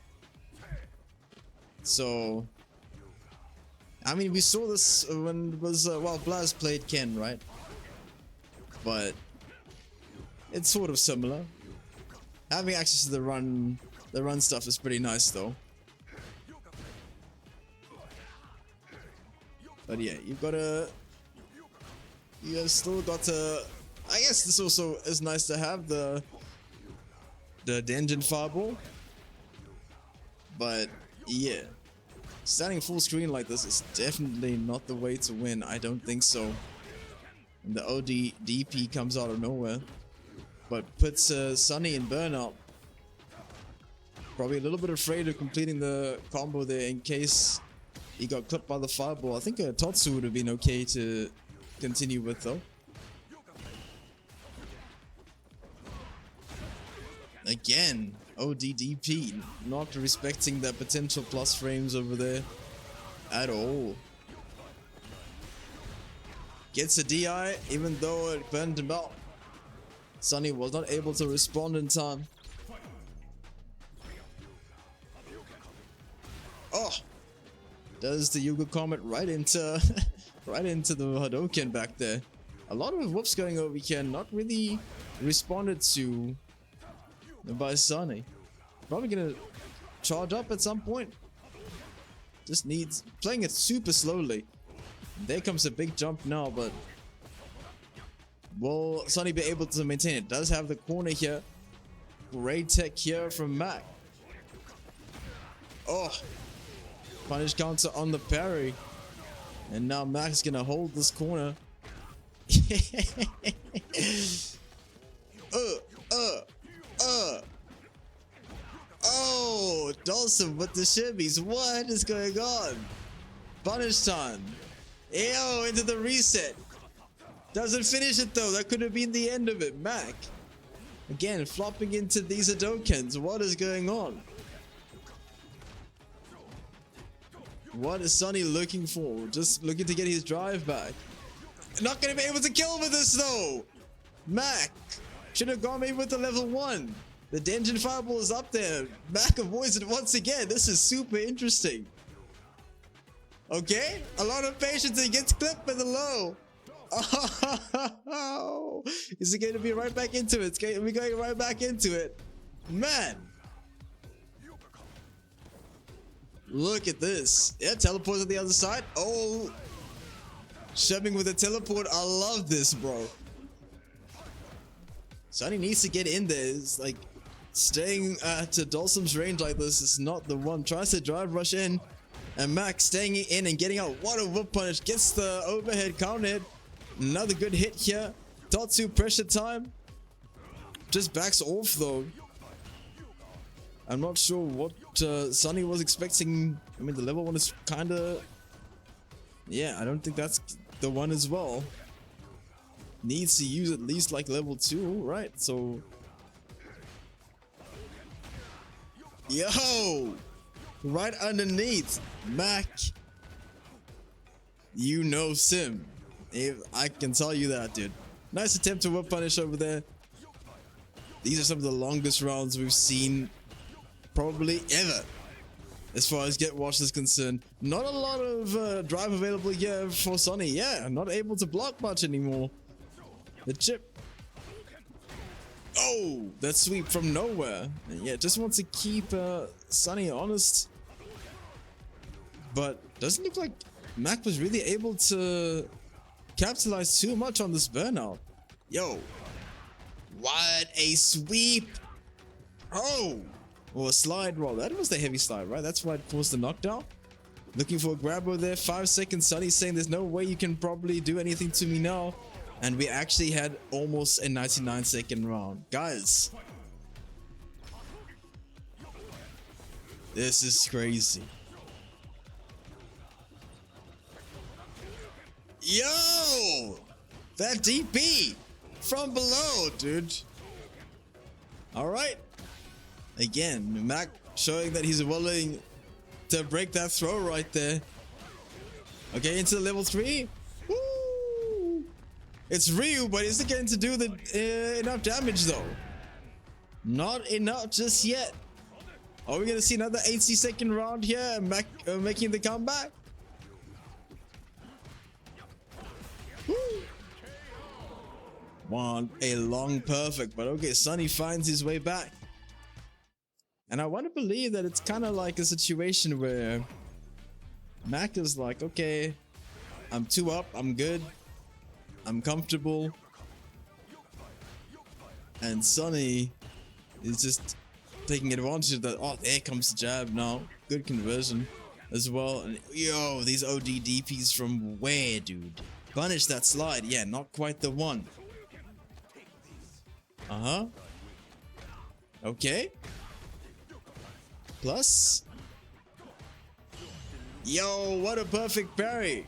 A: So, I mean, we saw this when it was well, Blaz played Ken, right? But it's sort of similar. Having access to the run stuff is pretty nice, though. But yeah, you have still got to. I guess this also is nice to have the engine fireball. But yeah, standing full screen like this is definitely not the way to win. I don't think so. And the OD DP comes out of nowhere, but puts Sunny in burnout. Probably a little bit afraid of completing the combo there in case he got clipped by the fireball. I think a Totsu would have been okay to continue with, though. Again, ODDP, not respecting the potential plus frames over there at all. Gets a DI, even though it burned him out. Sunny was not able to respond in time. Oh! Does the Yuga Comet right into right into the Hadouken back there. A lot of whoops going over here, not really responded to by Sunny. Probably gonna charge up at some point. Just needs playing it super slowly. There comes a big jump now, but will Sunny be able to maintain it? Does have the corner here. Great tech here from Mac. Oh, punish counter on the parry, and now Mac's gonna hold this corner. Oh, Dawson with the shimmies. What is going on? Punish time. Ew, into the reset. Doesn't finish it though. That could have been the end of it. Mac. Again, flopping into these Hadokens. What is going on? What is Sunny looking for? Just looking to get his drive back. Not gonna be able to kill with this though. Mac should have gone maybe with the level 1. The Denjin Fireball is up there. Mac avoids it once again. This is super interesting. Okay, a lot of patience. He gets clipped with the low. Oh, is it going to be right back into it? It's going to be going right back into it. Man. Look at this. Yeah, teleport to the other side. Oh, shoving with a teleport. I love this, bro. Sunny needs to get in there. It's like staying at Dawson's range like this is not the one. Tries to drive rush in, and Max staying in and getting out. What a whip punish. Gets the overhead counter hit. Another good hit here. Tatsu pressure time. Just backs off though. I'm not sure what Sunny was expecting. I mean, the level 1 is kind of... Yeah, I don't think that's the one as well. Needs to use at least like level 2, right? So... Yo! Right underneath. Mac. You know Sim. If I can tell you that, dude. Nice attempt to whip punish over there. These are some of the longest rounds we've seen probably ever, as far as Get Washed is concerned. Not a lot of drive available here for Sunny. Yeah, not able to block much anymore. The chip. Oh, that sweep from nowhere. And yeah, just wants to keep Sunny honest. But doesn't look like Mac was really able to capitalize too much on this burnout. Yo, what a sweep. Oh, or a slide roll. That was the heavy slide, right? That's why it forced the knockdown. Looking for a grab over there. 5 seconds. Sunny's saying there's no way you can probably do anything to me now. And we actually had almost a 99-second round. Guys, this is crazy. Yo! That DP from below, dude. Alright. Again, Mac showing that he's willing to break that throw right there. Okay, into the level 3. Woo! It's Ryu, but is it getting to do the enough damage though? Not enough just yet. Are we gonna see another 80-second round here? Making the comeback? Woo. Want a long perfect, but okay, Sunny finds his way back. And I want to believe that it's kind of like a situation where Mac is like, okay, I'm 2 up, I'm good, I'm comfortable. And Sunny is just taking advantage of that. Oh, there comes the jab now. Good conversion as well. And yo, these OD DPs from where, dude? Punish that slide. Yeah, not quite the one. Uh-huh. Okay. Plus. Yo, what a perfect parry.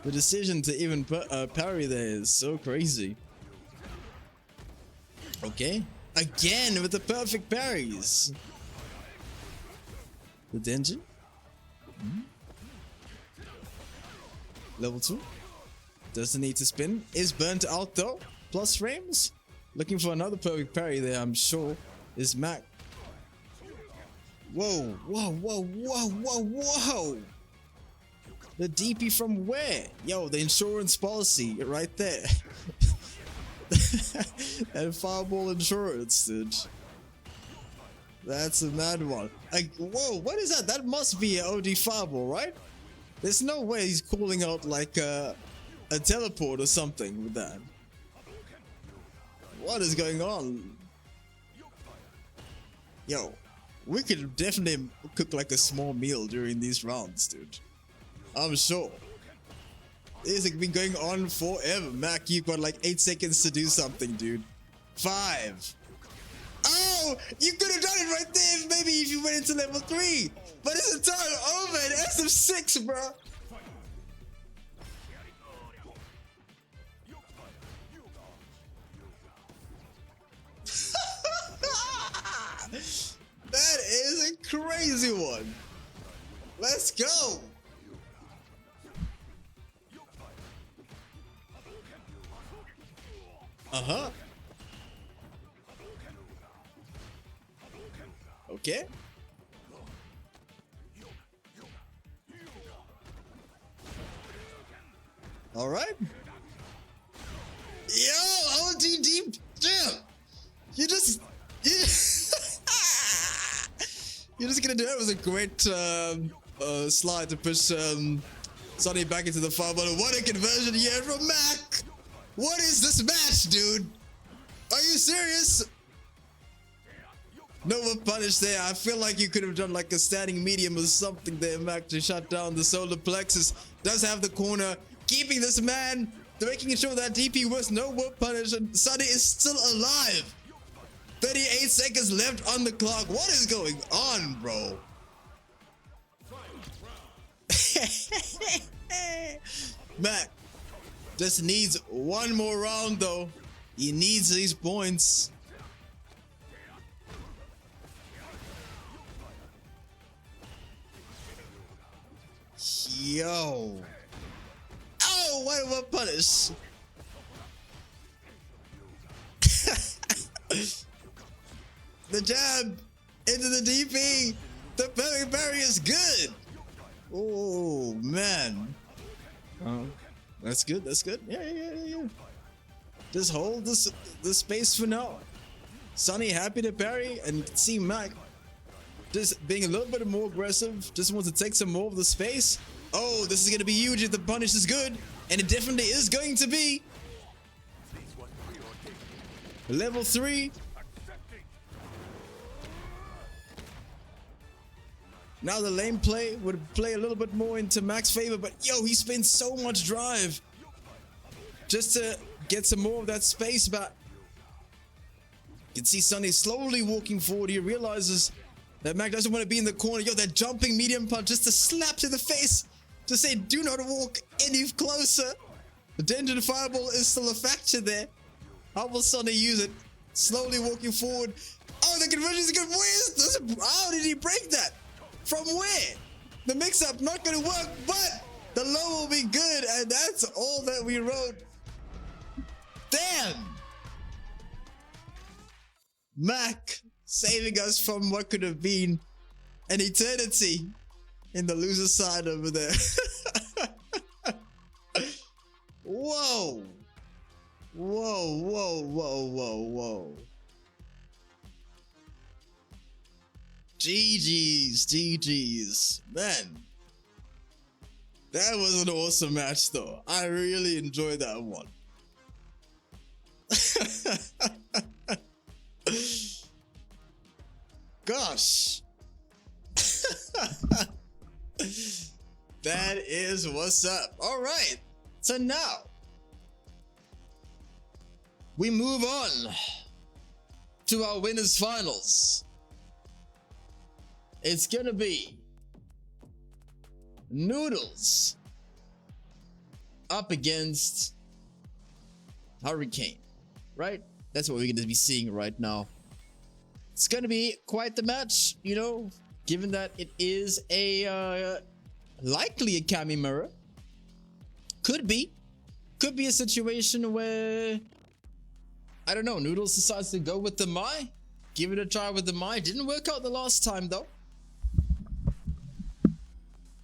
A: The decision to even parry there is so crazy. Okay. Again with the perfect parries. The dungeon. Level 2. Doesn't need to spin. Is burnt out though. Plus frames. Looking for another perfect parry there, I'm sure. Is Mac. Whoa, whoa, whoa, whoa, whoa, whoa. The DP from where? Yo, the insurance policy right there. And fireball insurance, dude. That's a mad one. Like, whoa, what is that? That must be an OD fireball, right? There's no way he's calling out like a teleport or something with that. What is going on? Yo, we could definitely cook like a small meal during these rounds, dude. I'm sure. This has been going on forever. Mac, you've got like 8 seconds to do something, dude. 5. Oh, you could have done it right there maybe if you went into level 3. But it's a time over at SF6, bro. That is a crazy one. Let's go. Uh-huh. Okay. All right. Yo, OD deep jam. You're just gonna do it. It was a great slide to push Sonny back into the fire button. What a conversion here from Mac. What is this match, dude? Are you serious? No one punished there. I feel like you could have done like a standing medium or something there, Mac, to shut down the solar plexus. Does have the corner, keeping this man, making sure that DP was no whoop punish, and Sonny is still alive. 38 seconds left on the clock. What is going on, bro? Mac just needs one more round though. He needs these points. Yo. Oh, what a punish. The jab into the DP. The perfect parry is good. Oh, man. That's good. That's good. Yeah. Just hold this space for now. Sonny happy to parry, and you can see Mac just being a little bit more aggressive. Just wants to take some more of the space. Oh, this is going to be huge if the punish is good. And it definitely is going to be. Level 3. Now the lane play would play a little bit more into Mac's favor, but yo, he spends so much drive just to get some more of that space back. You can see Sonny slowly walking forward. He realizes that Mac doesn't want to be in the corner. Yo, that jumping medium punch just to slap to the face to say, do not walk any closer. The Dungeon Fireball is still a factor there. How will Sonny use it? Slowly walking forward. Oh, the conversion is good. How did he break that? From where? The mix-up not going to work, but the low will be good, and that's all that we wrote. Damn! Mac saving us from what could have been an eternity in the loser side over there. Whoa. Whoa, whoa, whoa, whoa, whoa. GG's, GG's. Man, that was an awesome match though. I really enjoyed that one. Gosh. That is what's up. All right. So now we move on to our winners finals. It's gonna be Noodles up against Hurricane, right? That's what we're gonna be seeing right now. It's gonna be quite the match, you know, given that it is a likely a Kami mirror. Could be a situation where, I don't know, Noodles decides to go with the Mai, give it a try with the Mai. Didn't work out the last time though.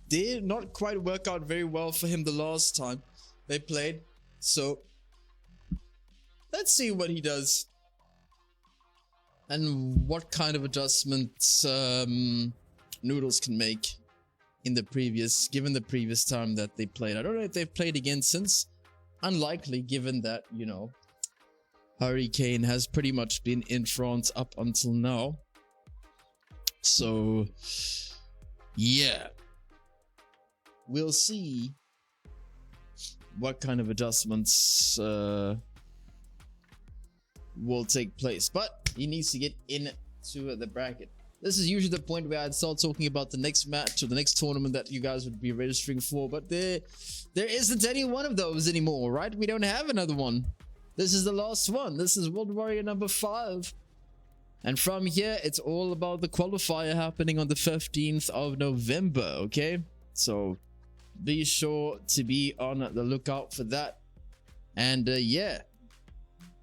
A: Did not quite work out very well for him the last time they played. So let's see what he does and what kind of adjustments Noodles can make in the previous, given the previous time that they played. I don't know if they've played again since. Unlikely, given that, you know, Hurricane has pretty much been in France up until now. So yeah, we'll see what kind of adjustments will take place, but he needs to get into the bracket. This is usually the point where I'd start talking about the next match or the next tournament that you guys would be registering for, but there isn't any one of those anymore, right? We don't have another one. This is the last one. This is World Warrior number 5. And from here, it's all about the qualifier happening on the 15th of November, okay? So be sure to be on the lookout for that. And yeah,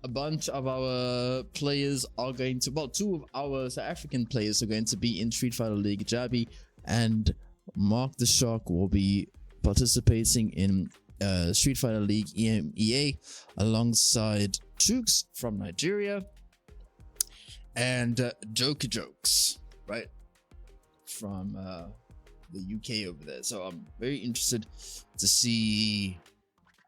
A: a bunch of our players are going to, well, 2 of our South African players are going to be in Street Fighter League. Jabhi and MarkTheShark will be participating in Street Fighter League EMEA alongside Chooks from Nigeria and Joker Jokes, right, from the UK over there. So I'm very interested to see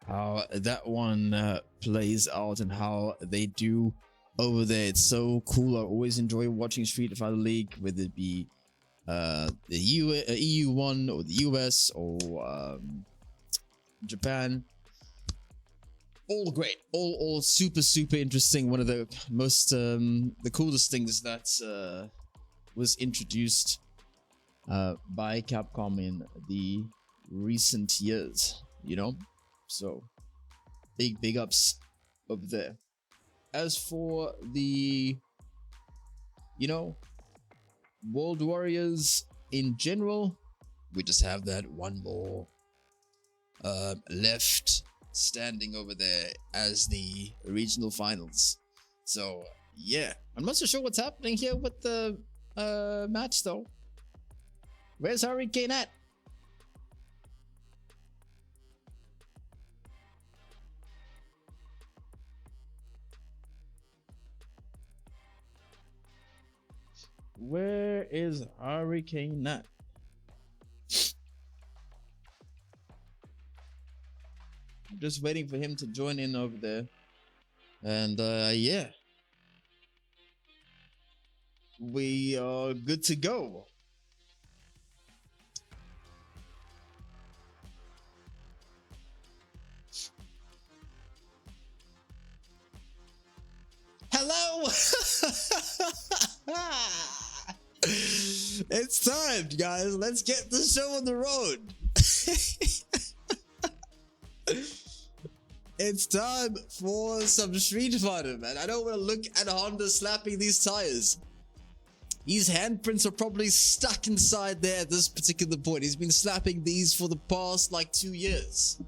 A: how that one plays out and how they do over there. It's so cool. I always enjoy watching Street Fighter League, whether it be the EU one or the US or Japan. All great, all super interesting. One of the most the coolest things that was introduced by Capcom in the recent years, you know. So big ups over there. As for the, you know, World Warriors in general, we just have that one more left standing over there as the regional finals. So yeah, I'm not so sure what's happening here with the match though. Where's Hurricane at? Where is Hurricane at? I'm just waiting for him to join in over there. And yeah, we are good to go. Hello. It's time, guys. Let's get the show on the road. It's time for some Street Fighter, man. I don't want to look at Honda slapping these tires. His handprints are probably stuck inside there at this particular point. He's been slapping these for the past like 2 years.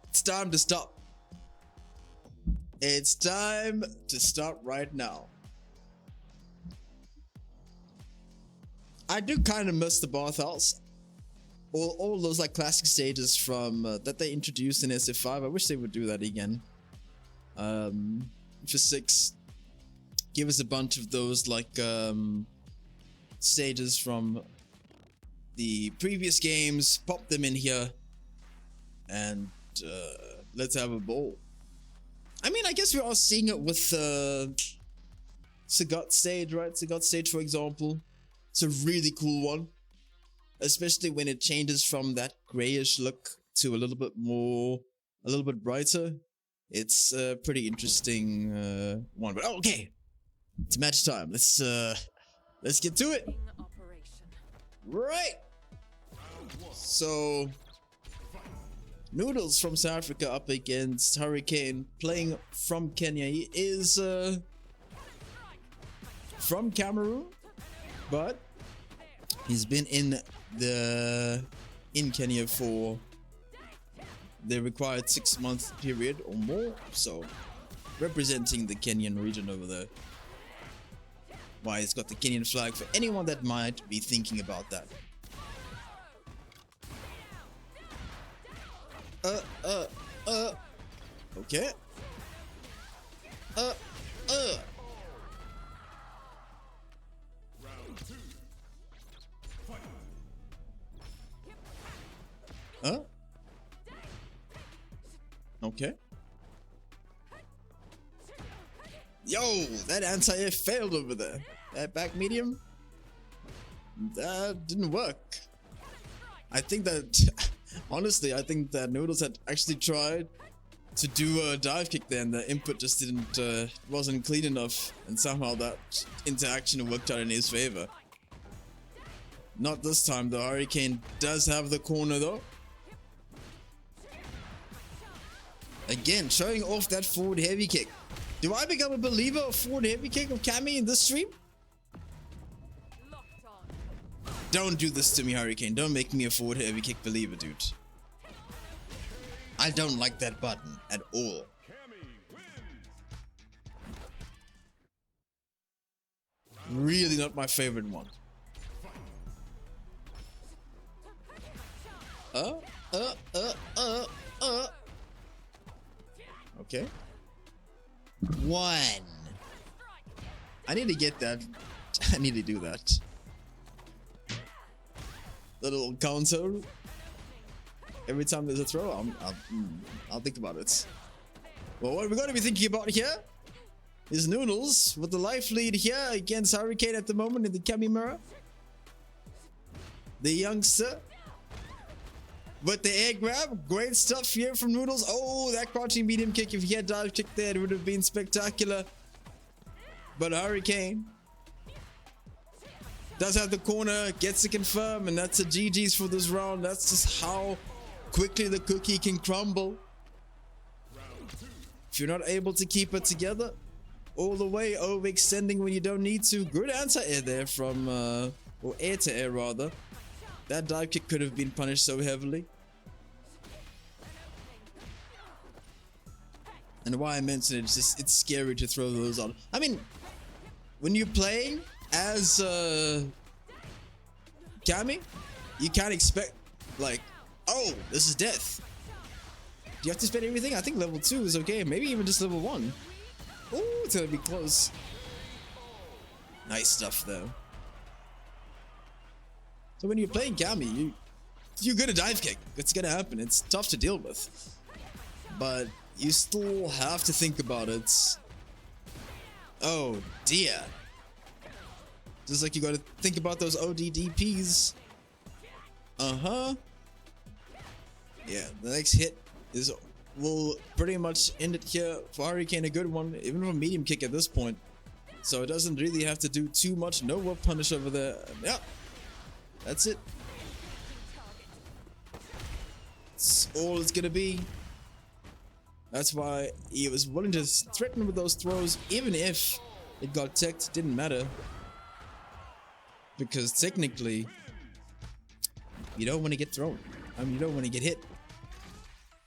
A: It's time to stop. It's time to start right now. I do kind of miss the bathhouse. All those like classic stages from that they introduced in SF5. I wish they would do that again. For 6, give us a bunch of those like stages from the previous games, pop them in here, and let's have a ball. I mean, I guess we are seeing it with Sagat stage, right? Sagat stage, for example. It's a really cool one, especially when it changes from that grayish look to a little bit brighter. It's a pretty interesting one. But okay, it's match time. Let's get to it. Right. So, Noodles from South Africa up against Hurricane, playing from Kenya. He is from Cameroon, but he's been in Kenya for the required 6-month period or more, so representing the Kenyan region over there. Why he's got the Kenyan flag for anyone that might be thinking about that. Okay. Okay. Yo, that anti-air failed over there. That back medium, that didn't work. I think that, honestly, I think that Noodles had actually tried to do a dive kick there, and the input just wasn't clean enough, and somehow that interaction worked out in his favor. Not this time. The Hurricane does have the corner though. Again, showing off that forward heavy kick. Do I become a believer of forward heavy kick of Cammy in this stream? Don't do this to me, Hurricane. Don't make me a forward heavy kick believer, dude. I don't like that button at all. Really not my favorite one. Okay. 1. I need to get that. I need to do that. Little counter. Every time there's a throw, I'll think about it. Well, what we're going to be thinking about here is Noodles with the life lead here against Hurricane at the moment in the Cammy mirror. The youngster with the air grab. Great stuff here from Noodles. Oh, that crouching medium kick. If he had dive kick there, it would have been spectacular. But Hurricane does have the corner, gets to confirm, and that's a GG's for this round. That's just how quickly the cookie can crumble. If you're not able to keep it together, all the way overextending when you don't need to. Good anti-air there from, or air to air rather. That dive kick could have been punished so heavily. And why I mentioned it, it's scary to throw those on. I mean, when you're playing as Cammy, you can't expect like, oh, this is death. Do you have to spend everything? I think level 2 is okay. Maybe even just level 1. Ooh, it's gonna be close. Nice stuff though. So when you're playing Cammy, you're gonna dive kick. It's gonna happen. It's tough to deal with, but you still have to think about it. Oh dear. Just like you gotta think about those ODDPs. Yeah, the next hit will pretty much end it here for Hurricane. A good one, even from medium kick at this point. So it doesn't really have to do too much. No whip punish over there. Yeah, that's it. That's all it's gonna be. That's why he was willing to threaten with those throws, even if it got teched. Didn't matter, because technically you don't want to get thrown. I mean, you don't want to get hit.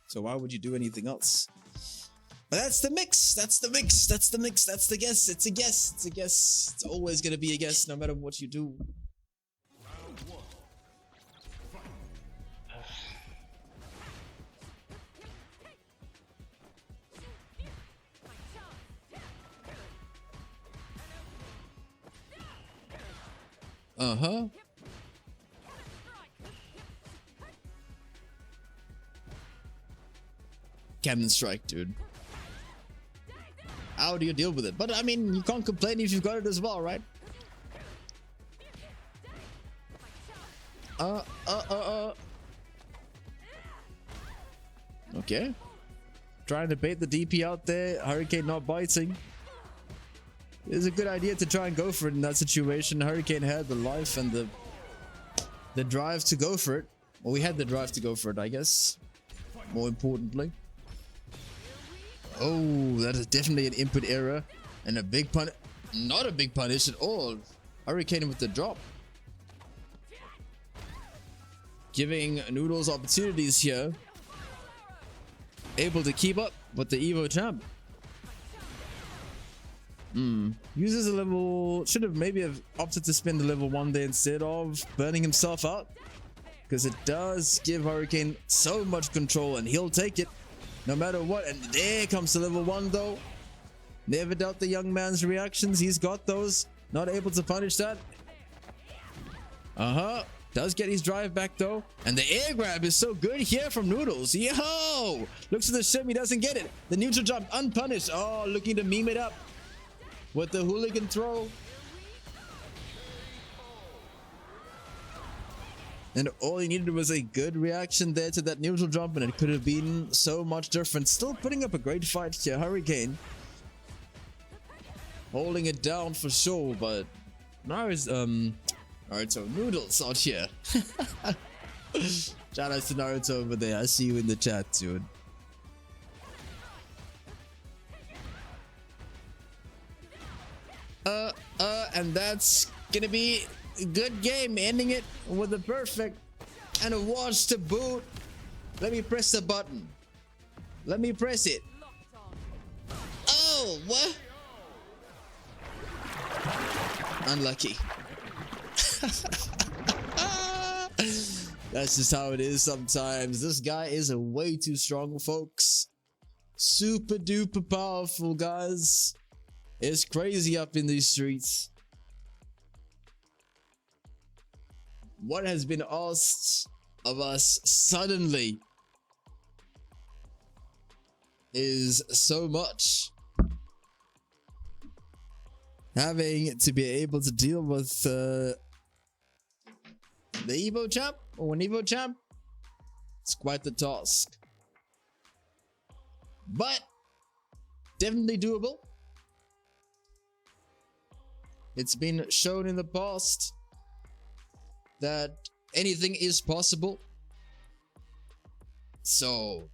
A: So why would you do anything else? But that's the mix. That's the mix. That's the mix. That's the guess. It's a guess. It's a guess. It's always gonna be a guess, no matter what you do. Uh-huh. Captain Strike, dude. How do you deal with it? But I mean, you can't complain if you've got it as well, right? Okay. Trying to bait the DP out there. Hurricane not biting. It's a good idea to try and go for it in that situation. Hurricane had the life and the drive to go for it. Well, we had the drive to go for it, I guess. More importantly. Oh, that is definitely an input error. And a big punish. Not a big punish at all. Hurricane with the drop. Giving Noodles opportunities here. Able to keep up with the Evo champ. Uses a level. Should have maybe have opted to spend the level 1 there instead of burning himself out. Because it does give Hurricane so much control and he'll take it no matter what. And there comes the level 1 though. Never doubt the young man's reactions. He's got those. Not able to punish that. Does get his drive back though. And the air grab is so good here from Noodles. Yo! Looks at the shim. He doesn't get it. The neutral jump unpunished. Oh, looking to meme it up with the hooligan throw. And all he needed was a good reaction there to that neutral jump, and it could have been so much different. Still putting up a great fight here. Hurricane holding it down for sure, but now is Naruto Noodles out here. Shout out to Naruto over there. I see you in the chat, dude. And that's gonna be a good game, ending it with a perfect and a wash to boot. Let me press the button. Let me press it. Oh, what? Unlucky. That's just how it is sometimes. This guy is way too strong, folks. Super duper powerful, guys. It's crazy up in these streets. What has been asked of us suddenly is so much. Having to be able to deal with the Evo champ or an Evo champ, it's quite the task. But definitely doable. It's been shown in the past that anything is possible. So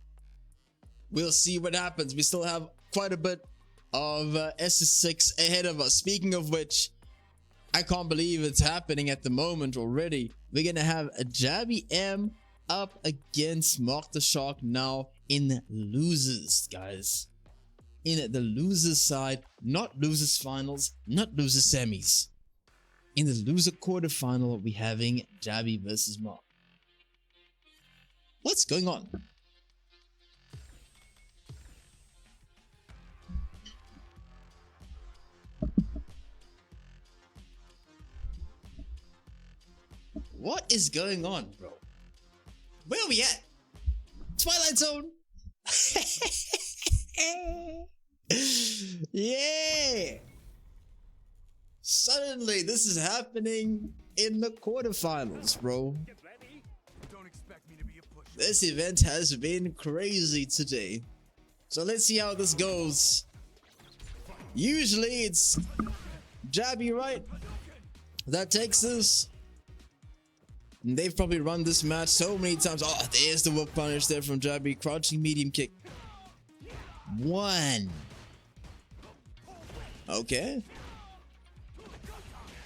A: we'll see what happens. We still have quite a bit of SS6 ahead of us. Speaking of which, I can't believe it's happening at the moment already. We're gonna have a JabhiM up against MarkTheShark now in losers, guys. In the losers side, not losers finals, not losers semis. In the loser quarterfinal, we're having Jabhi versus Mark. What's going on? What is going on, bro? Where are we at? Twilight Zone? Yeah! Suddenly, this is happening in the quarterfinals, bro. This event has been crazy today. So let's see how this goes. Usually it's Jabhi, right? That takes this. And they've probably run this match so many times. Oh, there's the whip punish there from Jabhi. Crouching medium kick. 1. Okay.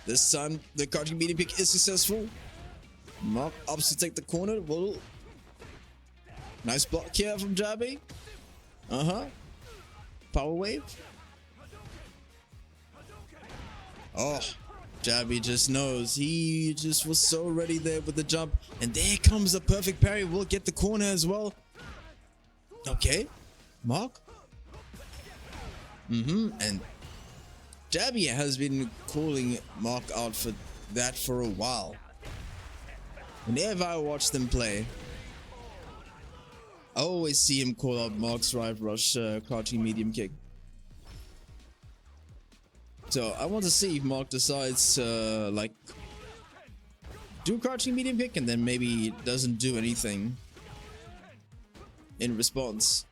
A: This time the crouching medium kick is successful. Mark opts to take the corner. Nice block here from Jabhi. power wave. Oh, Jabby just knows. He just was so ready there with the jump. And there comes the perfect parry. We'll get the corner as well. Okay. Mark. And Jabby has been calling Mark out for that for a while. Whenever I watch them play, I always see him call out Mark's right rush, crouching medium kick. So I want to see if Mark decides to like do crouching medium kick and then maybe doesn't do anything in response.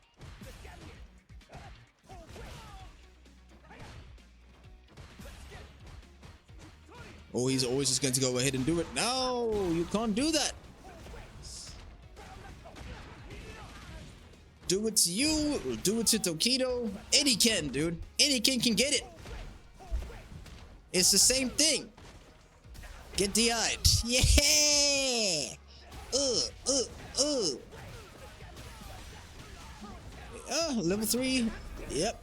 A: Or he's always just going to go ahead and do it. No, you can't do that. Do it to you, do it to Tokido. Any can, dude. Any can get it. It's the same thing. Get DI'd. Yeah. Level 3. Yep.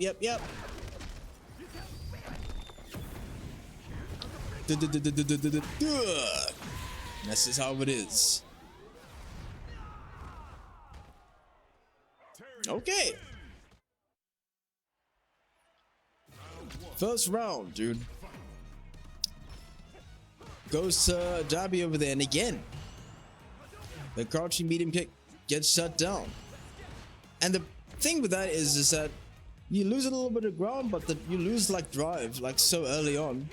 A: This is how it is. Okay. First round, dude. Goes to Jabby over there, and again, the crouching medium kick gets shut down. And the thing with that is that you lose a little bit of ground, but you lose like drive, like so early on.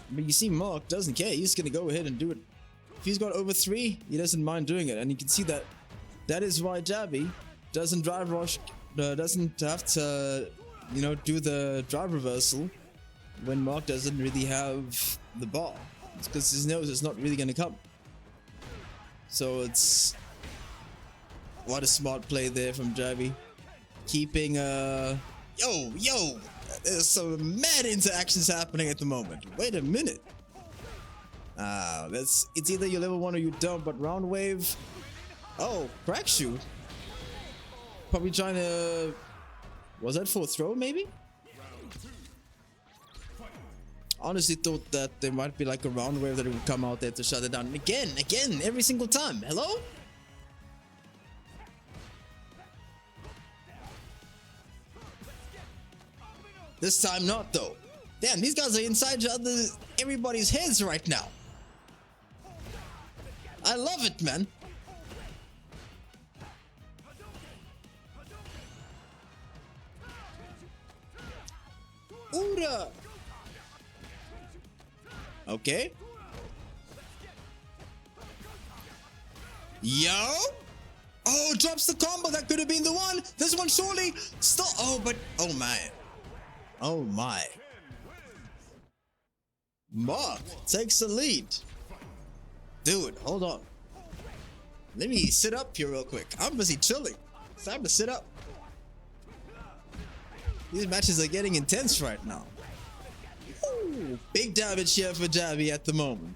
A: But you see Mark doesn't care. He's going to go ahead and do it. If he's got over 3, he doesn't mind doing it. And you can see that that is why Jabby doesn't drive rush, doesn't have to, you know, do the drive reversal when Mark doesn't really have the bar. It's because he knows it's not really going to come. So it's what a smart play there from Jabby. Keeping yo, there's some mad interactions happening at the moment. Wait a minute. It's either you level 1 or you don't, but round wave. Oh, crack shoot. Probably trying to, was that for a throw maybe? Honestly thought that there might be like a round wave that would come out there to shut it down. And again, every single time. Hello? This time not though. Damn, these guys are inside everybody's heads right now. I love it, man. Ura. Okay. Yo. Oh, drops the combo. That could have been the one. This one surely still. Oh, but oh my. Oh my. Mark takes the lead. Dude, hold on. Let me sit up here real quick. I'm busy chilling. It's time to sit up. These matches are getting intense right now. Ooh, big damage here for Jabby at the moment.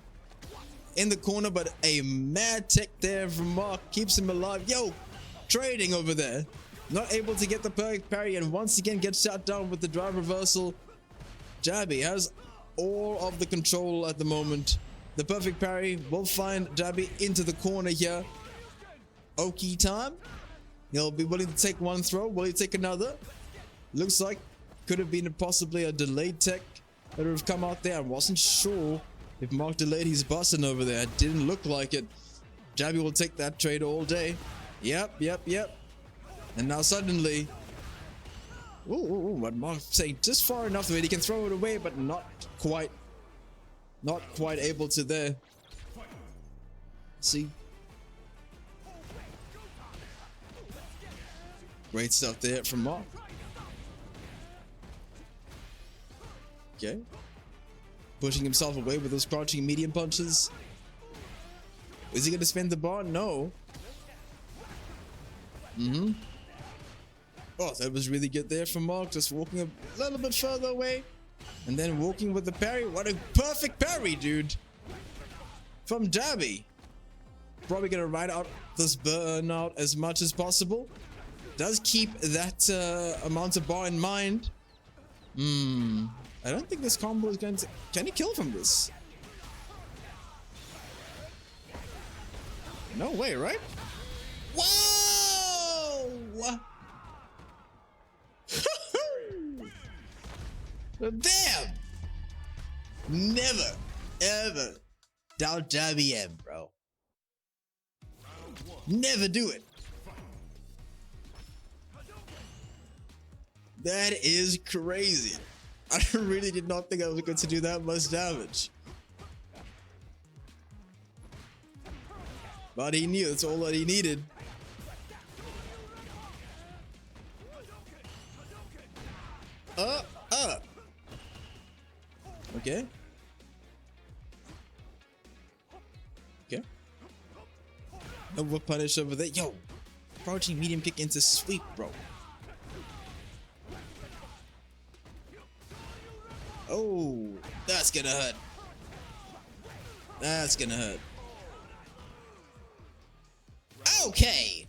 A: In the corner, but a mad tech there from Mark keeps him alive. Yo, trading over there. Not able to get the perfect parry and once again gets shut down with the drive reversal. Jabby has all of the control at the moment. The perfect parry will find Jabby into the corner here. Oki time. He'll be willing to take one throw. Will he take another? Looks like could have been possibly a delayed tech that would have come out there. I wasn't sure if Mark delayed his busting over there. It didn't look like it. Jabby will take that trade all day. Yep. And now suddenly, what Mark saying just far enough that he can throw it away, but not quite able to there. See, great stuff there from Mark. Okay, pushing himself away with those crouching medium punches. Is he gonna spend the bar? No. Oh, that was really good there from Mark, just walking a little bit further away and then walking with the parry. What a perfect parry, dude, from Jabby. Probably gonna ride out this burnout as much as possible. does keep that amount of bar in mind. I don't think this combo is going to... Can he kill from this? No way, right? Whoa! Damn! Never, ever doubt JabhiM, bro. Never do it. That is crazy. I really did not think I was going to do that much damage. But he knew it's all that he needed. Okay. Okay. Over punish over there. Yo, crouching medium kick into sweep, bro. Oh, that's gonna hurt. That's gonna hurt. Okay.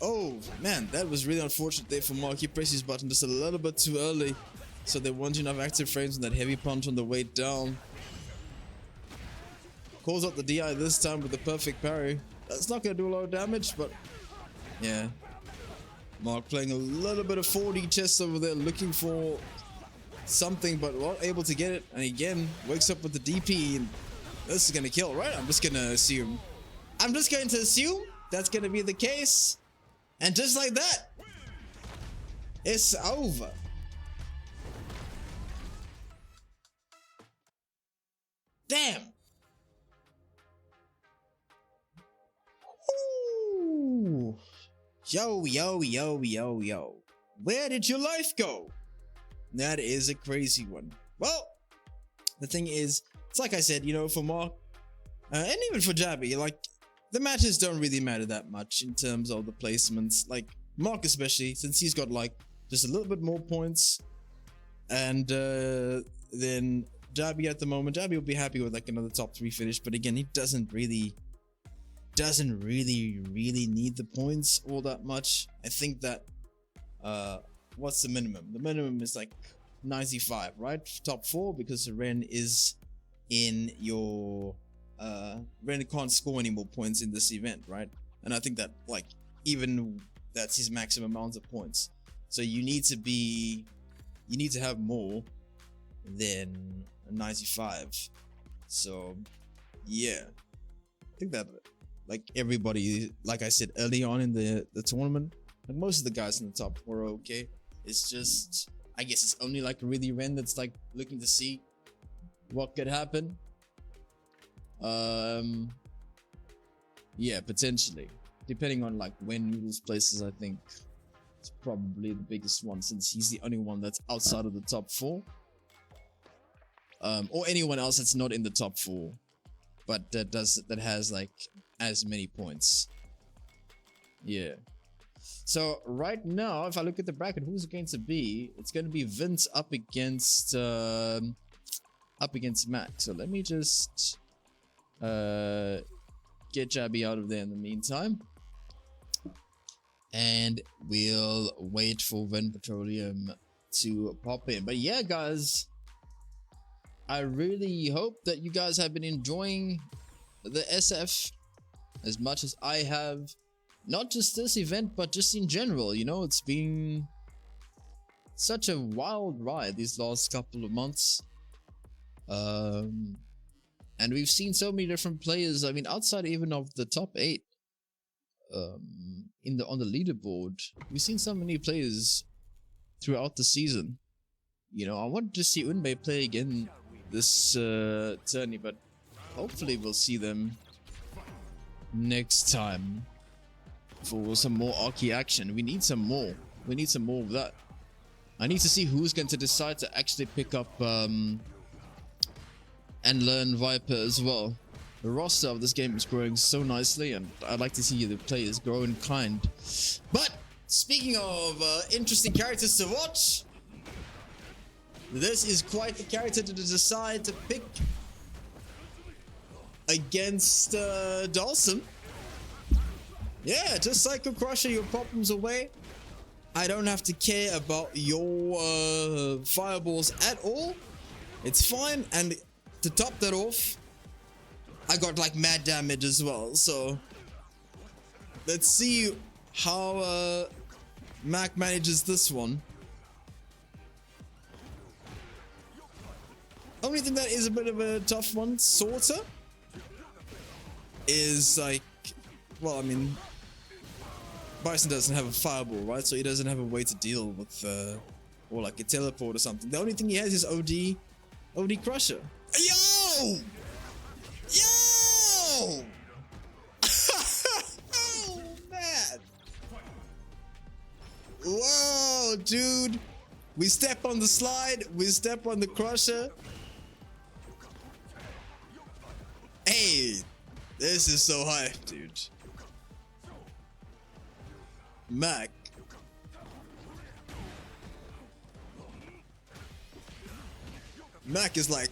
A: Oh man, that was really unfortunate there for Mark. He pressed his button just a little bit too early, so there weren't enough active frames on that heavy punch on the way down. Calls out the DI this time with the perfect parry. That's not gonna do a lot of damage, but yeah. Mark playing a little bit of 4D chess over there, looking for something, but not able to get it. And again, wakes up with the DP, and this is gonna kill, right? I'm just gonna assume. I'm just going to assume that's gonna be the case. And just like that, it's over. Damn. Ooh. Yo. Where did your life go? That is a crazy one. Well, the thing is, it's like I said, you know, for Mark, and even for Jabhi, like, the matches don't really matter that much in terms of the placements. Like, Mark especially, since he's got, like, just a little bit more points. And then Jabhi at the moment, Jabhi will be happy with, like, another top 3 finish. But again, he doesn't really need the points all that much. I think that, what's the minimum? The minimum is, like, 95, right? Top 4, because the Ren is in your... Ren can't score any more points in this event, right? And I think that, like, even that's his maximum amount of points. So you need to have more than 95. So yeah, I think that, like, everybody, like I said early on in the tournament, like, most of the guys in the top 4 are okay. It's just, I guess it's only, like, really Ren that's, like, looking to see what could happen. Yeah, potentially, depending on, like, when Noodles places. I think it's probably the biggest one, since he's the only one that's outside of the top 4, or anyone else that's not in the top 4 but that has, like, as many points. Yeah, so right now, if I look at the bracket, who's it going to be? It's going to be Vince up against Mac. So let me just get Jabhi out of there in the meantime, and we'll wait for Vinpetrolium to pop in. But yeah, guys, I really hope that you guys have been enjoying the SF as much as I have. Not just this event, but just in general. You know, it's been such a wild ride these last couple of months. And we've seen so many different players. I mean, outside even of the top 8 on the leaderboard, we've seen so many players throughout the season. You know, I wanted to see Unbei play again this tourney, but hopefully we'll see them next time for some more Arky action. We need some more. We need some more of that. I need to see who's going to decide to actually pick up and learn Viper as well. The roster of this game is growing so nicely, and I'd like to see the players grow in kind. But speaking of interesting characters to watch, this is quite the character to decide to pick against Dalsum. Yeah, just Psycho Crusher your problems away. I don't have to care about your fireballs at all. It's fine. And to top that off, I got like mad damage as well. So let's see how Mac manages this one. Only thing that is a bit of a tough one, sorta, is like, well, I mean, Bison doesn't have a fireball, right? So he doesn't have a way to deal with, or like a teleport or something. The only thing he has is OD Crusher. Yo! Yo! Oh, man. Whoa, dude. We step on the slide. We step on the Crusher. Hey, this is so hype, dude. Mac. Mac is like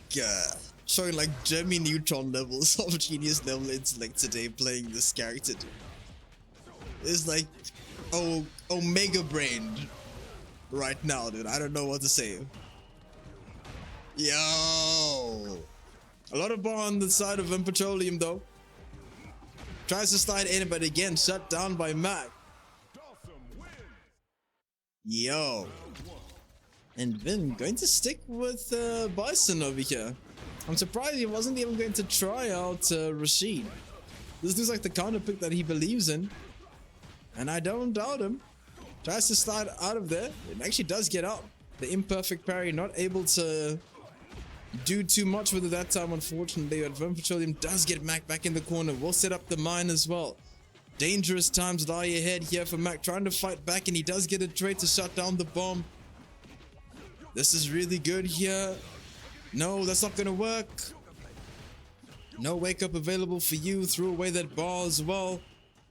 A: showing like Jimmy Neutron levels of genius level intellect today playing this character. It's like Omega brained right now, dude. I don't know what to say. Yo. A lot of bar on the side of Vinpetrolium though. Tries to slide in, but again shut down by Mac. Yo. And Vin going to stick with Bison over here. I'm surprised he wasn't even going to try out Rashid. This looks like the counter pick that he believes in. And I don't doubt him. Tries to slide out of there. It actually does get out. The imperfect parry, not able to do too much with it that time, unfortunately. But Vinpetrolium does get Mac back in the corner. Will set up the mine as well. Dangerous times lie ahead here for Mac, trying to fight back, and he does get a trade to shut down the bomb. This is really good here. No, that's not gonna work. No wake up available for you. Threw away that ball as well.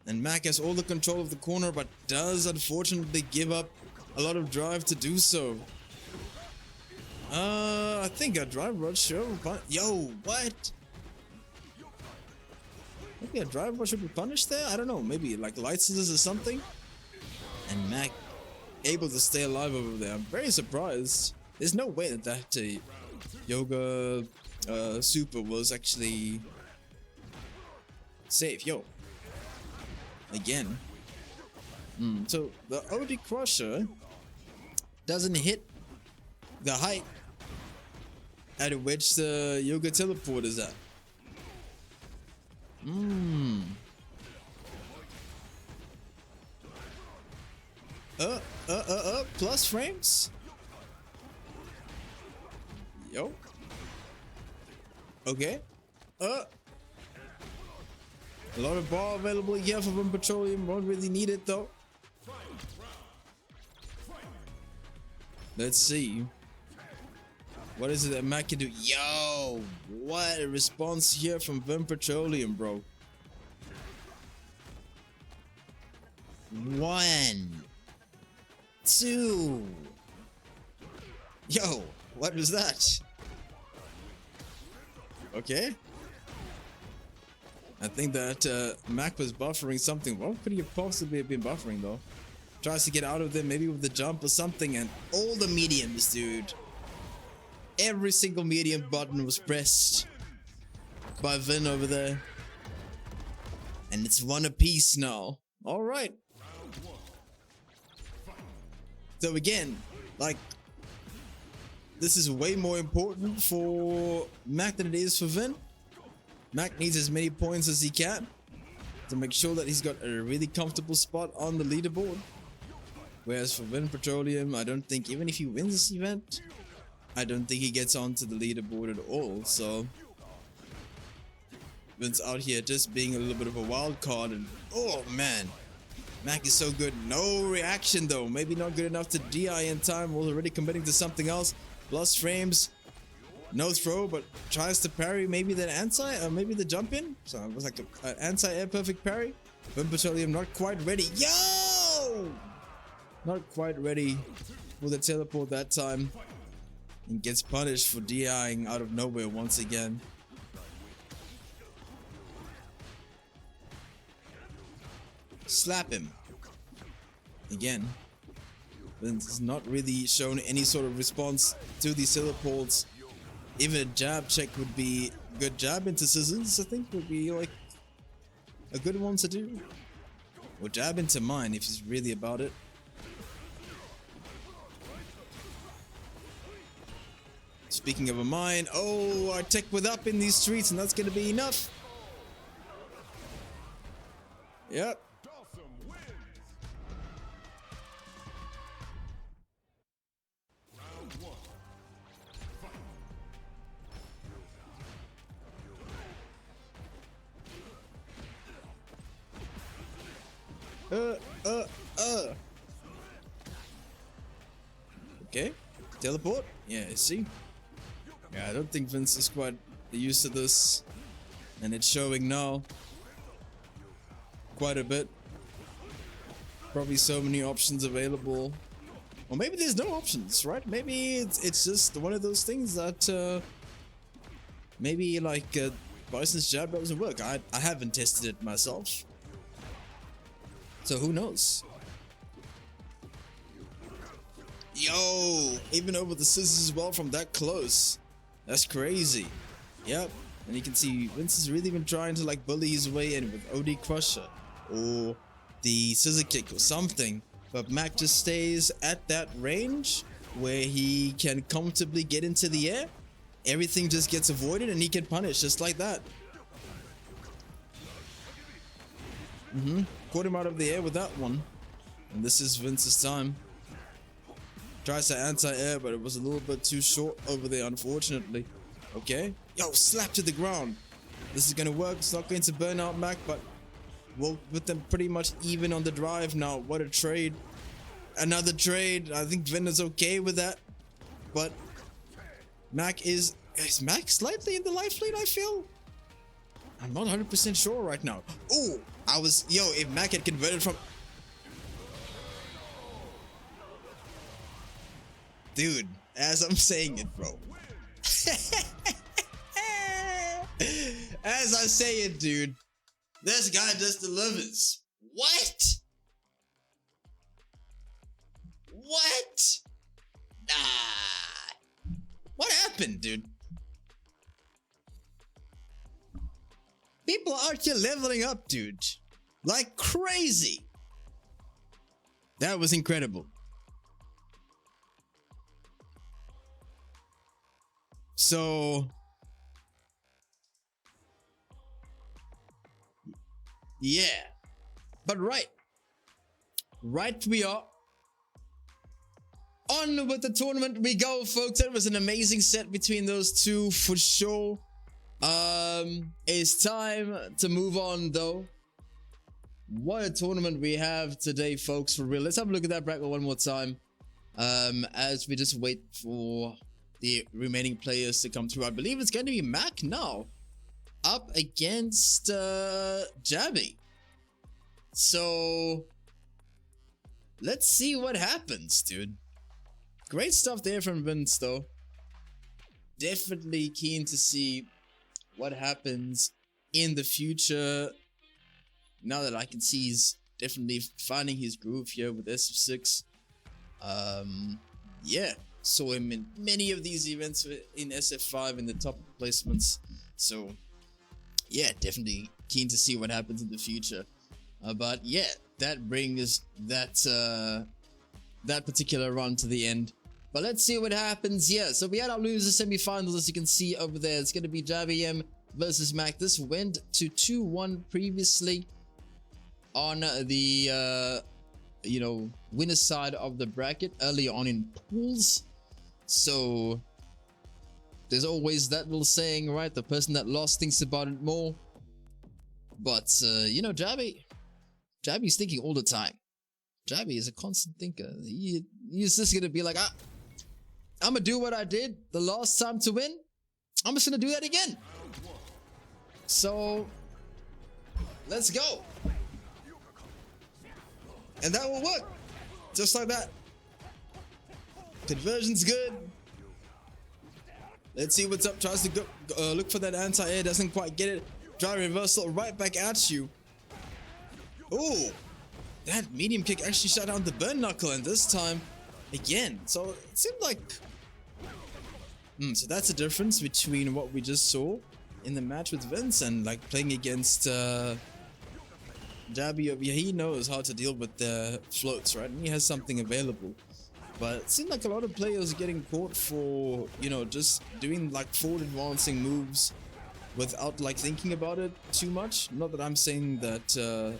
A: And Mac has all the control of the corner, but does unfortunately give up a lot of drive to do so. I think a drive rush, sure. Yo, what? Maybe a drive rush should be punished there? I don't know. Maybe like light scissors or something. And Mac able to stay alive over there. I'm very surprised. There's no way that Yoga Super was actually safe. Yo. Again. So the OD Crusher doesn't hit the height at which the Yoga Teleport is at. Plus frames? Yo. Okay. A lot of bar available here for Vinpetrolium. Won't really need it though. Let's see. What is it that Mac can do? Yo, what a response here from Vinpetrolium, bro. 1, 2. Yo, what was that? Okay. I think that Mac was buffering something. What could he have possibly been buffering though? Tries to get out of there, maybe with the jump or something, and all the mediums, dude. Every single medium button was pressed by Vin over there. And it's one apiece now. Alright. So again, like, this is way more important for Mac than it is for Vin. Mac needs as many points as he can to make sure that he's got a really comfortable spot on the leaderboard. Whereas for Vinpetrolium, I don't think, even if he wins this event, I don't think he gets onto the leaderboard at all. So Vin's out here just being a little bit of a wild card, and oh man, Mac is so good. No reaction though. Maybe not good enough to DI in time. Was already committing to something else. Plus frames. No throw, but tries to parry maybe the anti, or maybe the jump in. So it was like an anti-air perfect parry. Vinpetrolium not quite ready. Yo! Not quite ready for the teleport that time. And gets punished for DIing out of nowhere once again. Slap him. Again. Vince has not really shown any sort of response to these teleports. Even a jab check would be good. Jab into scissors, I think, would be like a good one to do. Or jab into mine if he's really about it. Speaking of a mine, oh, our tech with up in these streets, and that's gonna be enough. Yep. Okay, teleport. Yeah, I see. Yeah, I don't think Vince is quite used to this, and it's showing now. Quite a bit. Probably so many options available, or maybe there's no options, right? Maybe it's just one of those things that maybe like Bison's jab doesn't work. I haven't tested it myself, so who knows? Yo, even over the scissors as well from that close. That's crazy. Yep, and you can see Vince has really been trying to like bully his way in with OD Crusher or the scissor kick or something, but Mac just stays at that range where he can comfortably get into the air. Everything just gets avoided and he can punish just like that. Caught him out of the air with that one, and this is Vince's time. Tries to anti-air, but it was a little bit too short over there, unfortunately. Okay. Yo, slap to the ground. This is gonna work. It's not going to burn out Mac, but we'll put them pretty much even on the drive now. What a trade. Another trade. I think Vin is okay with that. But Mac is Mac slightly in the life lead, I feel? I'm not 100% sure right now. Oh, if Mac had converted from... Dude, as I'm saying it, bro. As I say it, dude. This guy just delivers. What? What? Nah. What happened, dude? People out here leveling up, dude. Like crazy. That was incredible. So, yeah, but right we are. On with the tournament we go, folks. That was an amazing set between those two for sure. It's time to move on though. What a tournament we have today, folks, for real. Let's have a look at that bracket one more time. As we just wait for the remaining players to come through. I believe it's going to be Mac now up against JabhiM. So let's see what happens, dude. Great stuff there from Vince though. Definitely keen to see what happens in the future. Now that I can see he's definitely finding his groove here with SF6. Yeah. Saw him in many of these events in SF5 in the top placements. So yeah, definitely keen to see what happens in the future. But yeah, that brings that particular run to the end. But let's see what happens here. So we had our loser semi-finals, as you can see over there. It's going to be JabhiM versus Mac. This went to 2-1 previously on the winner's side of the bracket earlier on in pools. So there's always that little saying, right? The person that lost thinks about it more. But JabhiM's thinking all the time. JabhiM is a constant thinker. He's just gonna be like, I'm gonna do what I did the last time to win. I'm just gonna do that again. So let's go. And that will work. Just like that. Conversion's good. Let's see what's up. Tries to go look for that anti-air. Doesn't quite get it. Drive reversal right back at you. Ooh. that medium kick actually shut down the burn knuckle, and this time again. So it seemed like so that's the difference between what we just saw in the match with Vince and like playing against Jabby over here. He knows how to deal with the floats, right? And he has something available. But it seemed like a lot of players are getting caught for, you know, just doing like forward advancing moves without like thinking about it too much. Not that I'm saying that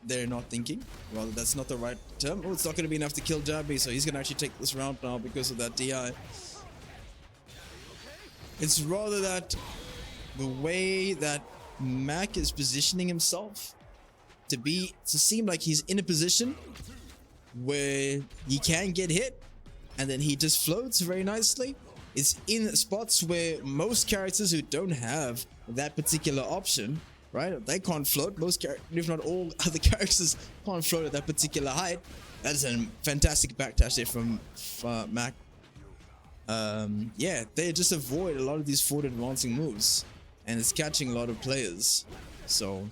A: they're not thinking. Well, that's not the right term. Oh, it's not going to be enough to kill Jabby, so he's going to actually take this round now because of that DI. It's rather that the way that Mac is positioning himself to seem like he's in a position where he can get hit, and then he just floats very nicely. It's in spots where most characters who don't have that particular option, right? They can't float. Most characters, if not all other characters, can't float at that particular height. That is a fantastic backdash there from Mac. Yeah, they just avoid a lot of these forward advancing moves, and it's catching a lot of players. So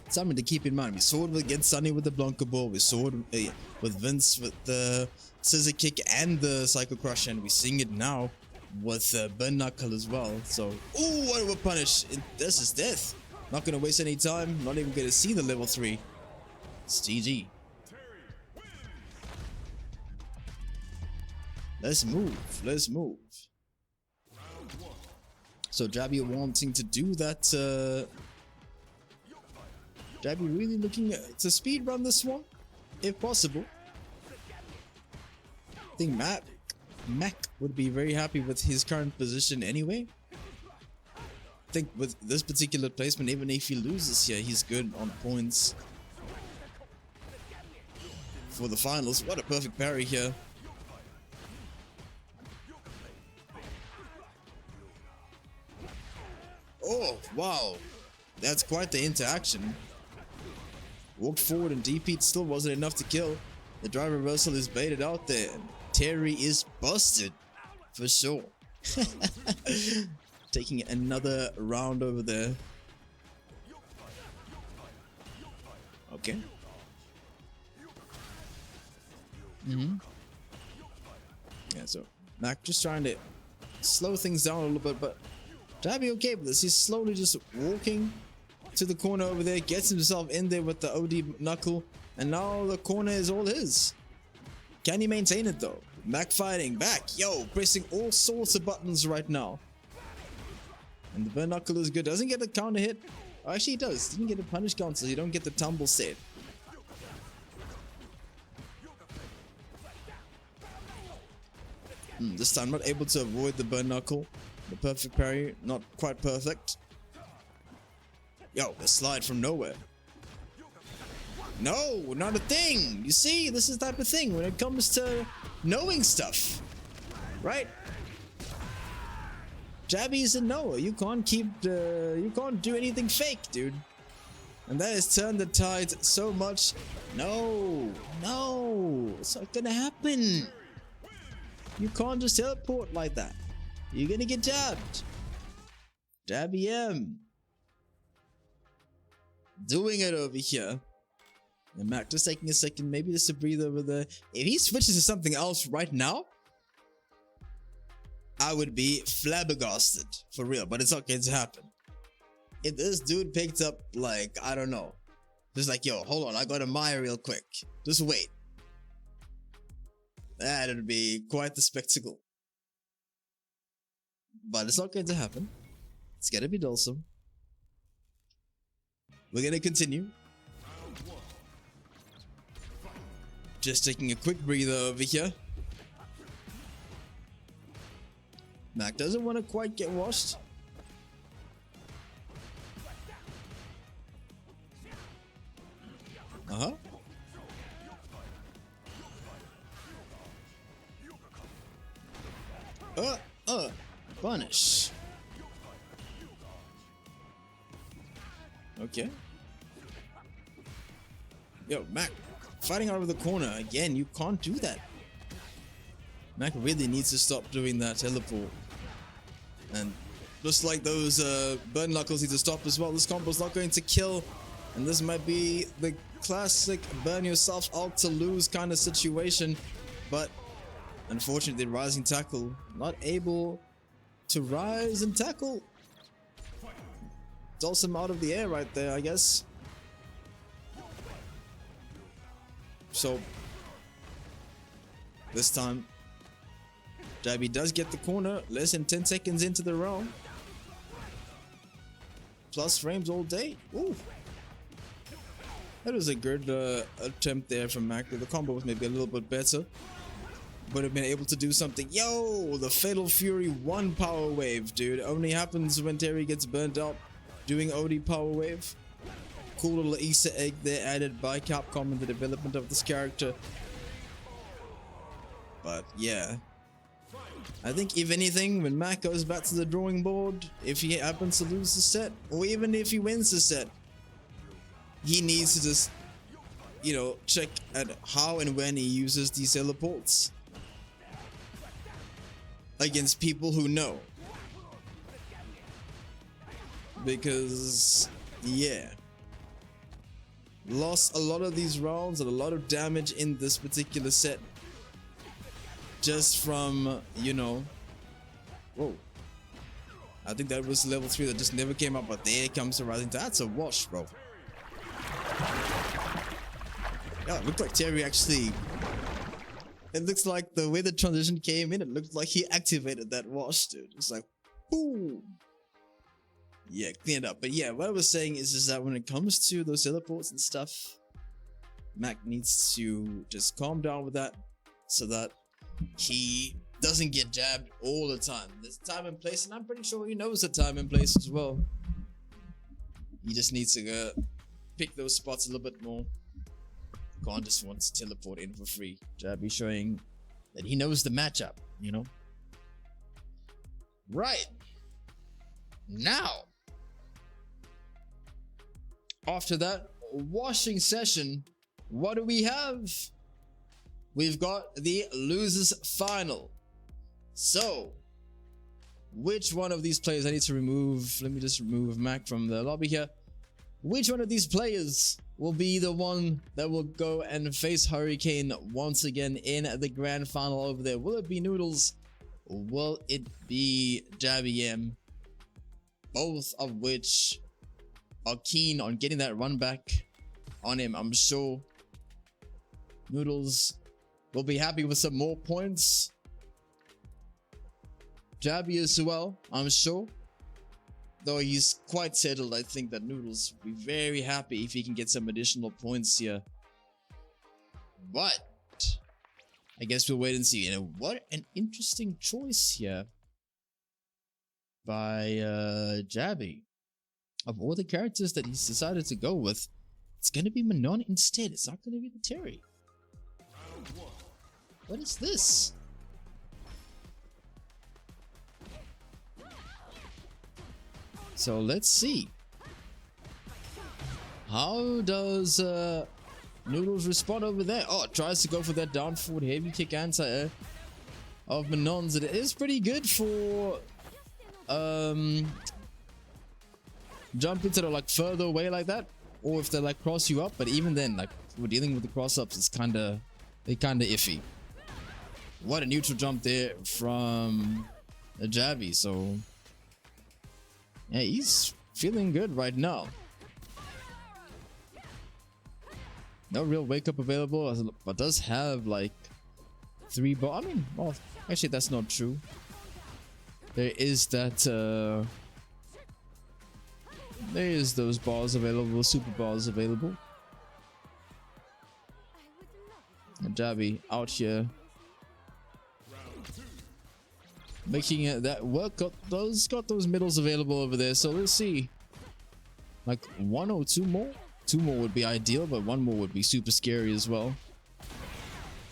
A: something to keep in mind. We saw it against Sunny with the Blanca Ball. We saw it with Vince with the Scissor Kick and the Psycho Crush, and we're seeing it now with Burn Knuckle as well. So, ooh, what a punish! This is death. Not gonna waste any time. Not even gonna see the level 3. It's GG. Let's move. Let's move. So Jabby wanting to do that. Jabby really looking to speed run this one, if possible. I think Mac would be very happy with his current position anyway. I think with this particular placement, even if he loses here, he's good on points for the finals. What a perfect parry here. Oh, wow. That's quite the interaction. Walked forward and DP'd, still wasn't enough to kill. The drive reversal is baited out there. Terry is busted for sure. Taking another round over there. Okay. Yeah, so Mac just trying to slow things down a little bit, but Jabby okay with this. He's slowly just walking to the corner over there, gets himself in there with the OD knuckle, and now the corner is all his. Can he maintain it though? Mac fighting back. Yo, pressing all sorts of buttons right now. And the burn knuckle is good. Doesn't get a counter hit. Oh, actually he does. Didn't get a punish counter, so you don't get the tumble set. This time not able to avoid the burn knuckle. The perfect parry, not quite perfect. Yo, a slide from nowhere. No, not a thing. You see, this is the type of thing when it comes to knowing stuff, right? Jabby is a knower. You can't you can't do anything fake, dude. And that has turned the tide so much. No, it's not gonna happen. You can't just teleport like that. You're gonna get jabbed. JabhiM doing it over here. And Mac just taking a second, maybe just to breathe over there. If he switches to something else right now, I would be flabbergasted for real, but it's not going to happen. If this dude picked up, like, I don't know, just like, yo, hold on, I got a Maya real quick. Just wait. That would be quite the spectacle. But it's not going to happen. It's going to be Dulcim. We're going to continue. Just taking a quick breather over here. Mac doesn't want to quite get washed. Punish. Okay. Yo, Mac fighting out of the corner again. You can't do that. Mac really needs to stop doing that teleport. And just like those burn knuckles need to stop as well. This combo's not going to kill And this might be the classic burn yourself out to lose kind of situation. But unfortunately, rising tackle, not able to rise and tackle. Toss him out of the air right there, I guess. So this time, JabhiM does get the corner. Less than 10 seconds into the round. Plus frames all day. Ooh. That was a good attempt there from Mac. The combo was maybe a little bit better. Would have been able to do something. Yo, the Fatal Fury 1 power wave, dude. Only happens when Terry gets burnt out doing OD power wave. Cool little Easter egg there added by Capcom in the development of this character. But yeah, I think if anything, when Mac goes back to the drawing board, if he happens to lose the set, or even if he wins the set, he needs to just, you know, check at how and when he uses these teleports against people who know. Because, yeah, lost a lot of these rounds and a lot of damage in this particular set just from, you know, whoa, I think that was level 3 that just never came up, but there comes the rising. That's a wash, bro. Yeah, it looked like Terry actually, it looks like the way the transition came in, it looked like he activated that wash, dude. It's like, boom. Yeah, clean it up. But yeah, what I was saying is that when it comes to those teleports and stuff, Mac needs to just calm down with that so that he doesn't get jabbed all the time. There's time and place, and I'm pretty sure he knows the time and place as well. He just needs to pick those spots a little bit more. Can't just want to teleport in for free. JabhiM showing that he knows the matchup, you know? Right. Now, after that washing session, what do we have? We've got the losers final. So, which one of these players I need to remove? Let me just remove Mac from the lobby here. Which one of these players will be the one that will go and face Hurricane once again in the grand final over there? Will it be Noodles? Or will it be JabhiM? Both of which are keen on getting that run back on him, I'm sure. Noodles will be happy with some more points. JabhiM as well, I'm sure. Though he's quite settled, I think that Noodles will be very happy if he can get some additional points here. But I guess we'll wait and see. You know, what an interesting choice here by JabhiM. Of all the characters that he's decided to go with, it's going to be Manon instead. It's not going to be the Terry. What is this? So let's see. How does Noodles respond over there? Oh, tries to go for that down forward heavy kick anti-air of Manon's. It is pretty good for jump into the like further away like that, or if they like cross you up. But even then, like, we're dealing with the cross ups, it's kinda iffy. What a neutral jump there from JabhiM. So yeah, he's feeling good right now. No real wake up available, but does have like 3 ball. I mean, well, actually that's not true. There is that there is those balls available, super balls available. And JabhiM out here making it that work. Got those middles available over there. So let's see, like 1 or 2 more. 2 more would be ideal, but 1 more would be super scary as well.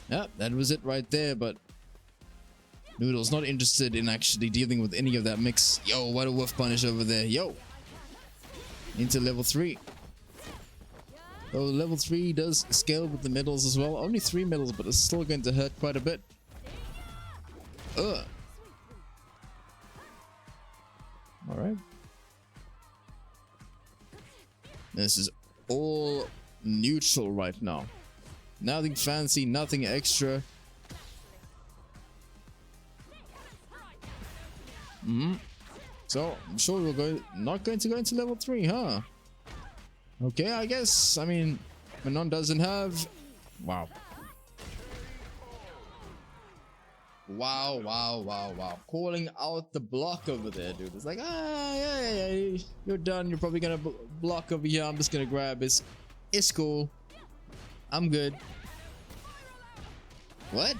A: Yeah, that was it right there. But Noodles not interested in actually dealing with any of that mix. Yo, what a wolf punish over there. Yo, into level 3. So level 3 does scale with the middles as well. Only 3 middles, but it's still going to hurt quite a bit. Alright. This is all neutral right now. Nothing fancy, nothing extra. So I'm sure we're not going to go into level 3, huh? Okay, I guess. I mean, Manon doesn't have. Wow. Wow. Calling out the block over there, dude. It's like, yeah. You're done. You're probably gonna block over here. I'm just gonna grab this. It's cool. I'm good. What?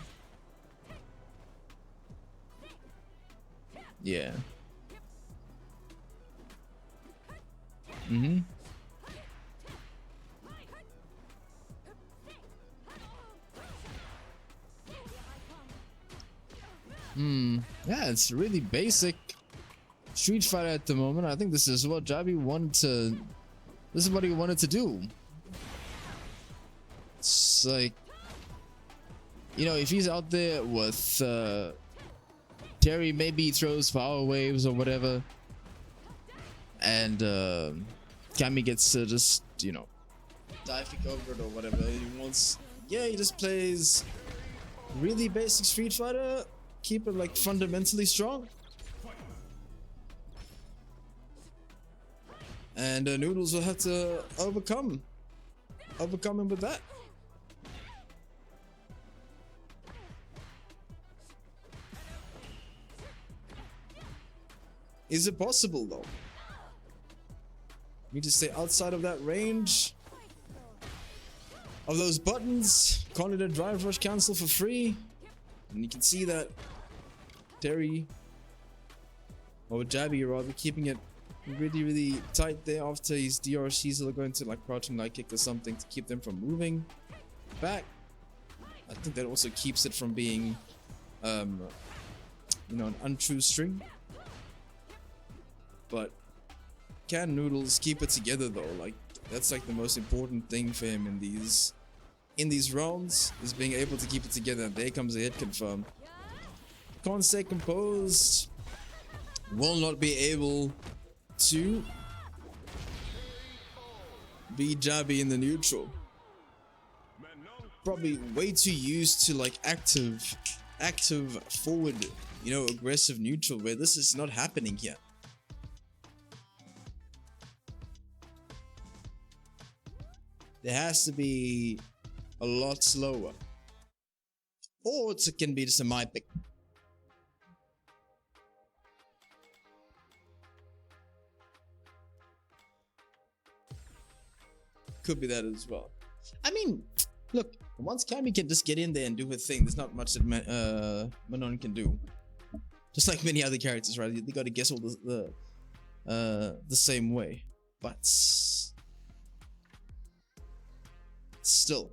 A: Yeah. Yeah, it's really basic Street Fighter at the moment. I think this is what JabhiM wanted to. This is what he wanted to do. It's like, you know, if he's out there with Terry, maybe he throws power waves or whatever, and Cammy gets to just, you know, dive over it or whatever he wants. Yeah, he just plays really basic Street Fighter. Keep it like fundamentally strong, and Noodles will have to overcome him with that. Is it possible though? You just stay outside of that range of those buttons. Call it a drive rush cancel for free, and you can see that Terry, or JabhiM rather, keeping it really tight there after his DRCs are going to like crouching light kick or something to keep them from moving back. I think that also keeps it from being you know, an untrue string. But can Noodles keep it together though? Like, that's like the most important thing for him in these rounds, is being able to keep it together. And there comes a hit confirm. Can't stay composed. Will not be able to beat JabhiM in the neutral. Probably way too used to like active forward, you know, aggressive neutral, where this is not happening here. There has to be a lot slower, or it can be just a my pick. Could be that as well. I mean, look, once Cammy can just get in there and do her thing, there's not much that Manon can do. Just like many other characters, right? They got to guess all the same way, but still,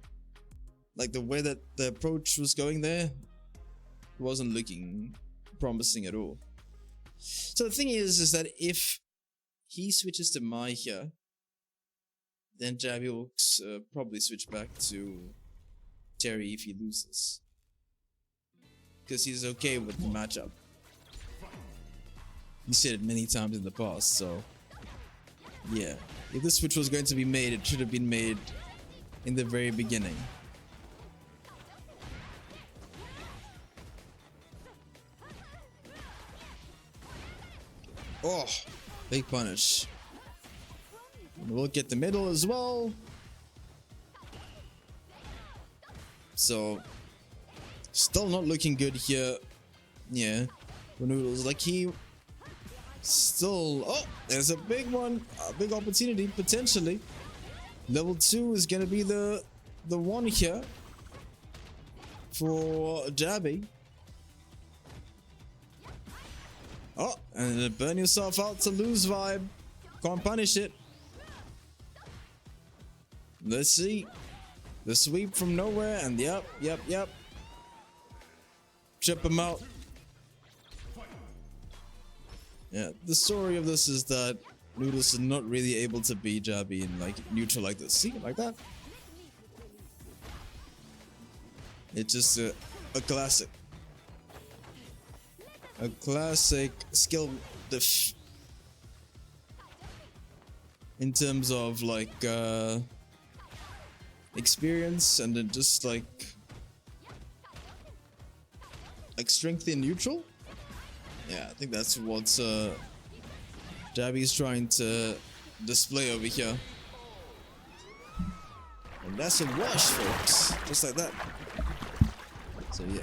A: like the way that the approach was going there wasn't looking promising at all. So the thing is that if he switches to Mai here, then JabhiM will probably switch back to Terry if he loses, because he's okay with the matchup. He said it many times in the past. So yeah, if this switch was going to be made, it should have been made in the very beginning. Oh, big punish. And we'll get the middle as well. So still not looking good here. Yeah, for Noodles. Like, he still, oh, there's a big one, a big opportunity potentially. Level 2 is gonna be the one here for JabhiM. Oh, and burn yourself out to lose vibe. Can't punish it. Let's see. The sweep from nowhere, and yep. Chip him out. Yeah, the story of this is that Noodles is not really able to beat JabhiM in like neutral like this. See, like that. It's just a classic. A classic skill diff. in terms of like experience, and then just like strength in neutral. Yeah, I think that's what JabhiM's trying to display over here. And that's a wash, folks. Just like that. So yeah,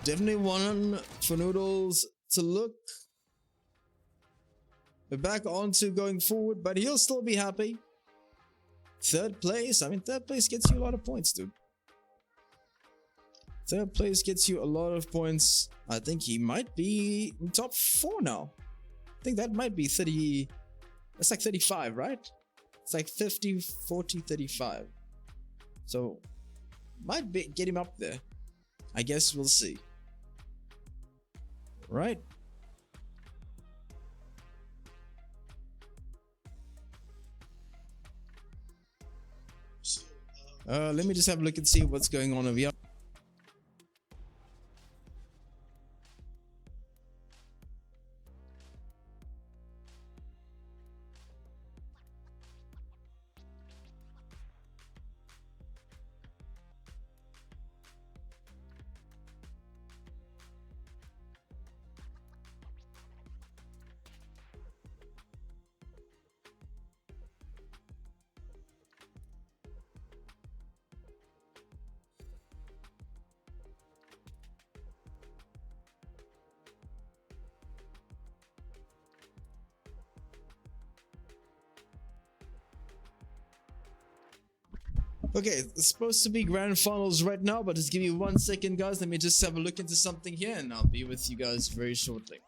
A: definitely one for Noodles to look. We're back on to going forward, but he'll still be happy. Third place, I mean, third place gets you a lot of points, dude. Third place gets you a lot of points. I think he might be in top 4 now. I think that might be 30. That's like 35, right? It's like 50, 40, 35. So, might be get him up there. I guess we'll see. Right? Let me just have a look and see what's going on over here. Okay, it's supposed to be grand finals right now, but just give me 1 second, guys. Let me just have a look into something here, and I'll be with you guys very shortly.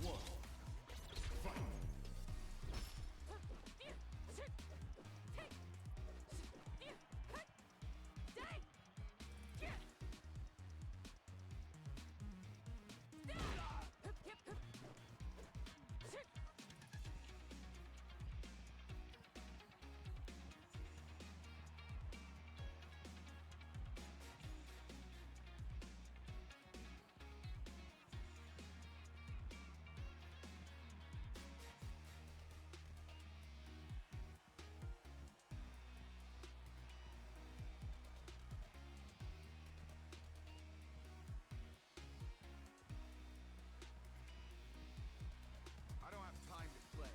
B: one. Fight. I don't have time to play.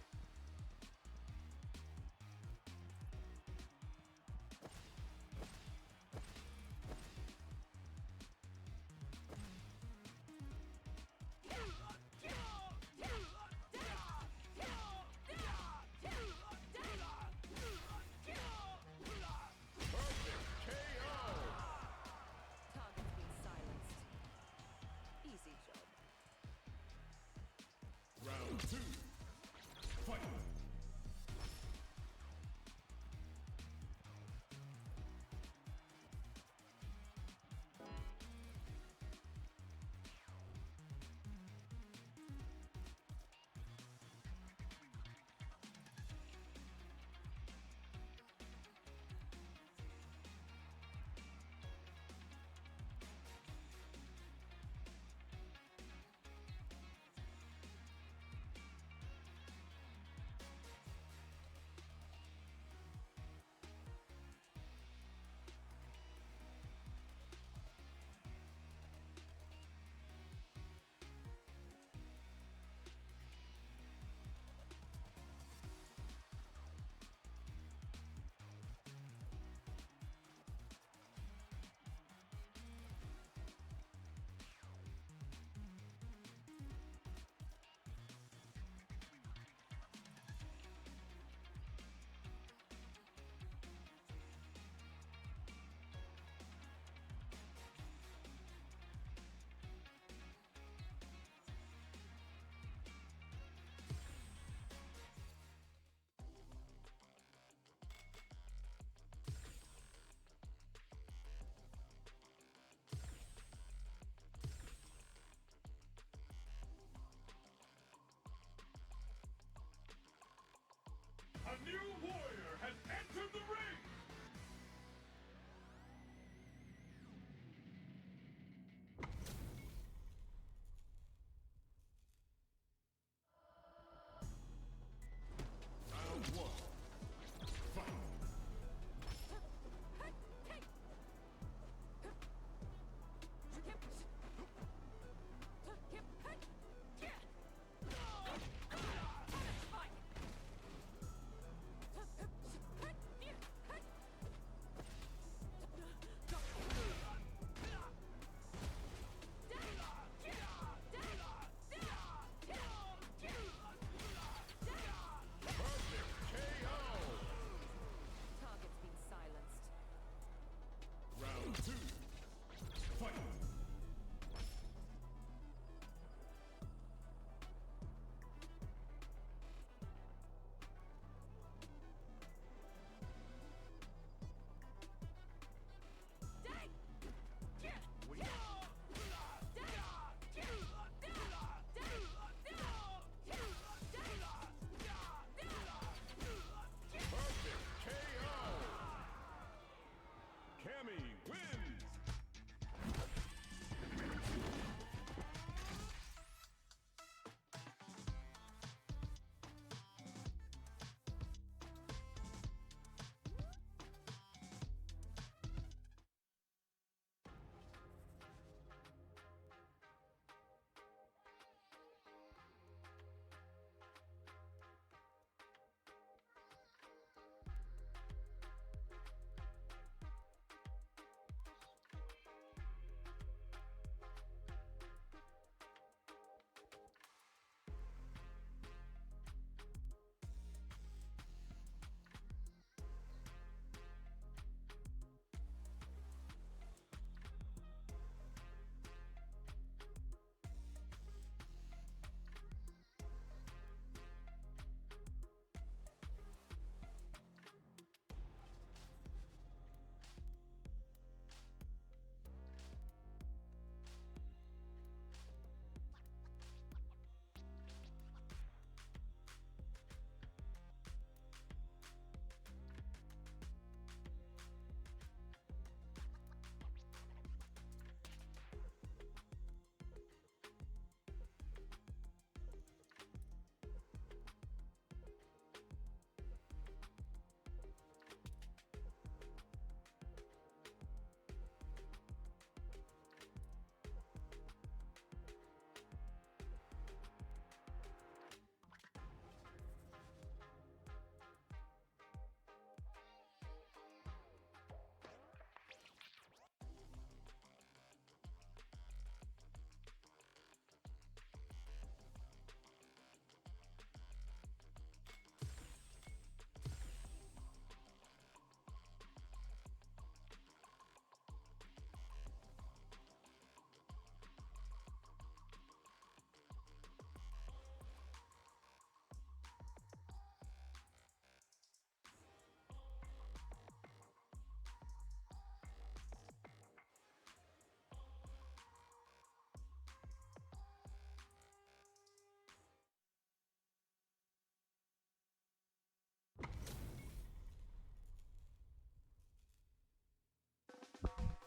C: Target's been silenced. Easy job.
B: Round two. Fight.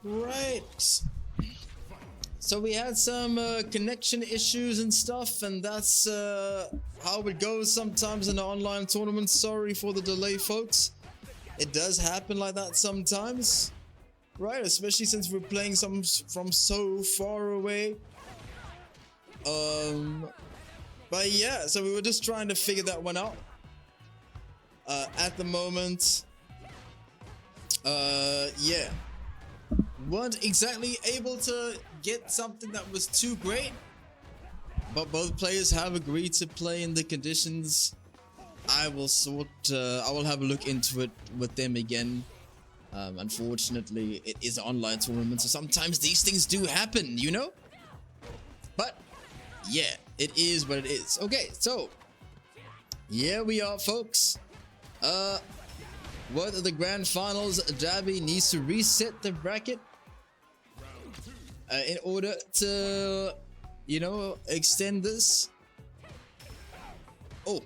A: Right. So we had some connection issues and stuff, and that's how it goes sometimes in the online tournament. Sorry for the delay, folks. It does happen like that sometimes, right? Especially since we're playing some from so far away. But yeah, so we were just trying to figure that one out. At the moment, yeah, weren't exactly able to get something that was too great, but both players have agreed to play in the conditions. I will have a look into it with them again. Unfortunately, it is an online tournament, so sometimes these things do happen, you know? But yeah, it is what it is. Okay, so here we are, folks. What are the grand finals? Jabby needs to reset the bracket in order to, you know, extend this. Oh,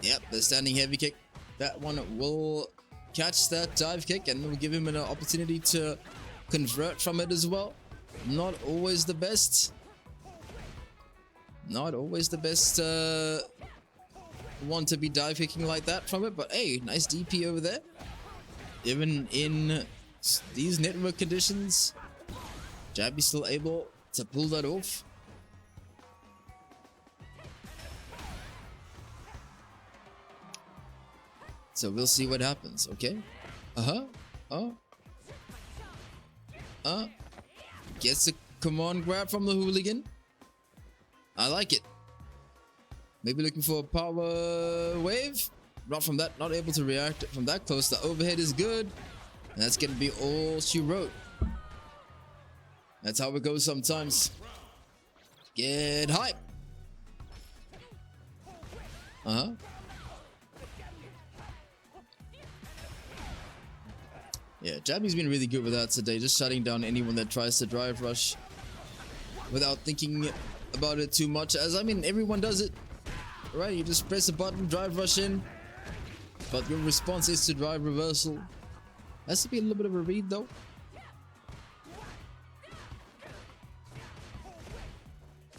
A: yep, the standing heavy kick. That one will catch that dive kick and will give him an opportunity to convert from it as well. Not always the best. Not always the best one to be dive kicking like that from it, but hey, nice DP over there. Even in these network conditions, Jabby's still able to pull that off. So we'll see what happens, okay? Gets a command grab from the hooligan. I like it. Maybe looking for a power wave. Not from that, not able to react from that close. The overhead is good. And that's gonna be all she wrote. That's how it goes sometimes. Get hype. Yeah, Jabby's been really good with that today, just shutting down anyone that tries to drive rush without thinking about it too much. As I mean, everyone does it, right? You just press a button, drive rush in, but your response is to drive reversal. Has to be a little bit of a read though.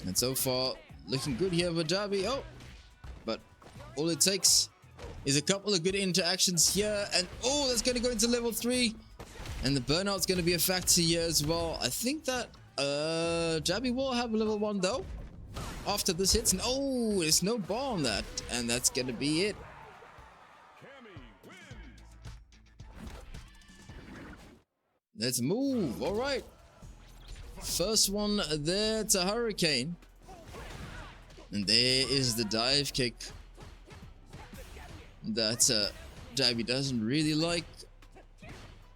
A: And so far, looking good here for Jabby. Oh, but all it takes is a couple of good interactions here, and oh, that's going to go into level 3, and the burnout's going to be a factor here as well. I think that Jabby will have a level 1 though after this hits, and oh, there's no bar on that, and that's going to be it. Let's move. All right, first one there to Hurricane, and there is the dive kick that Jabby doesn't really like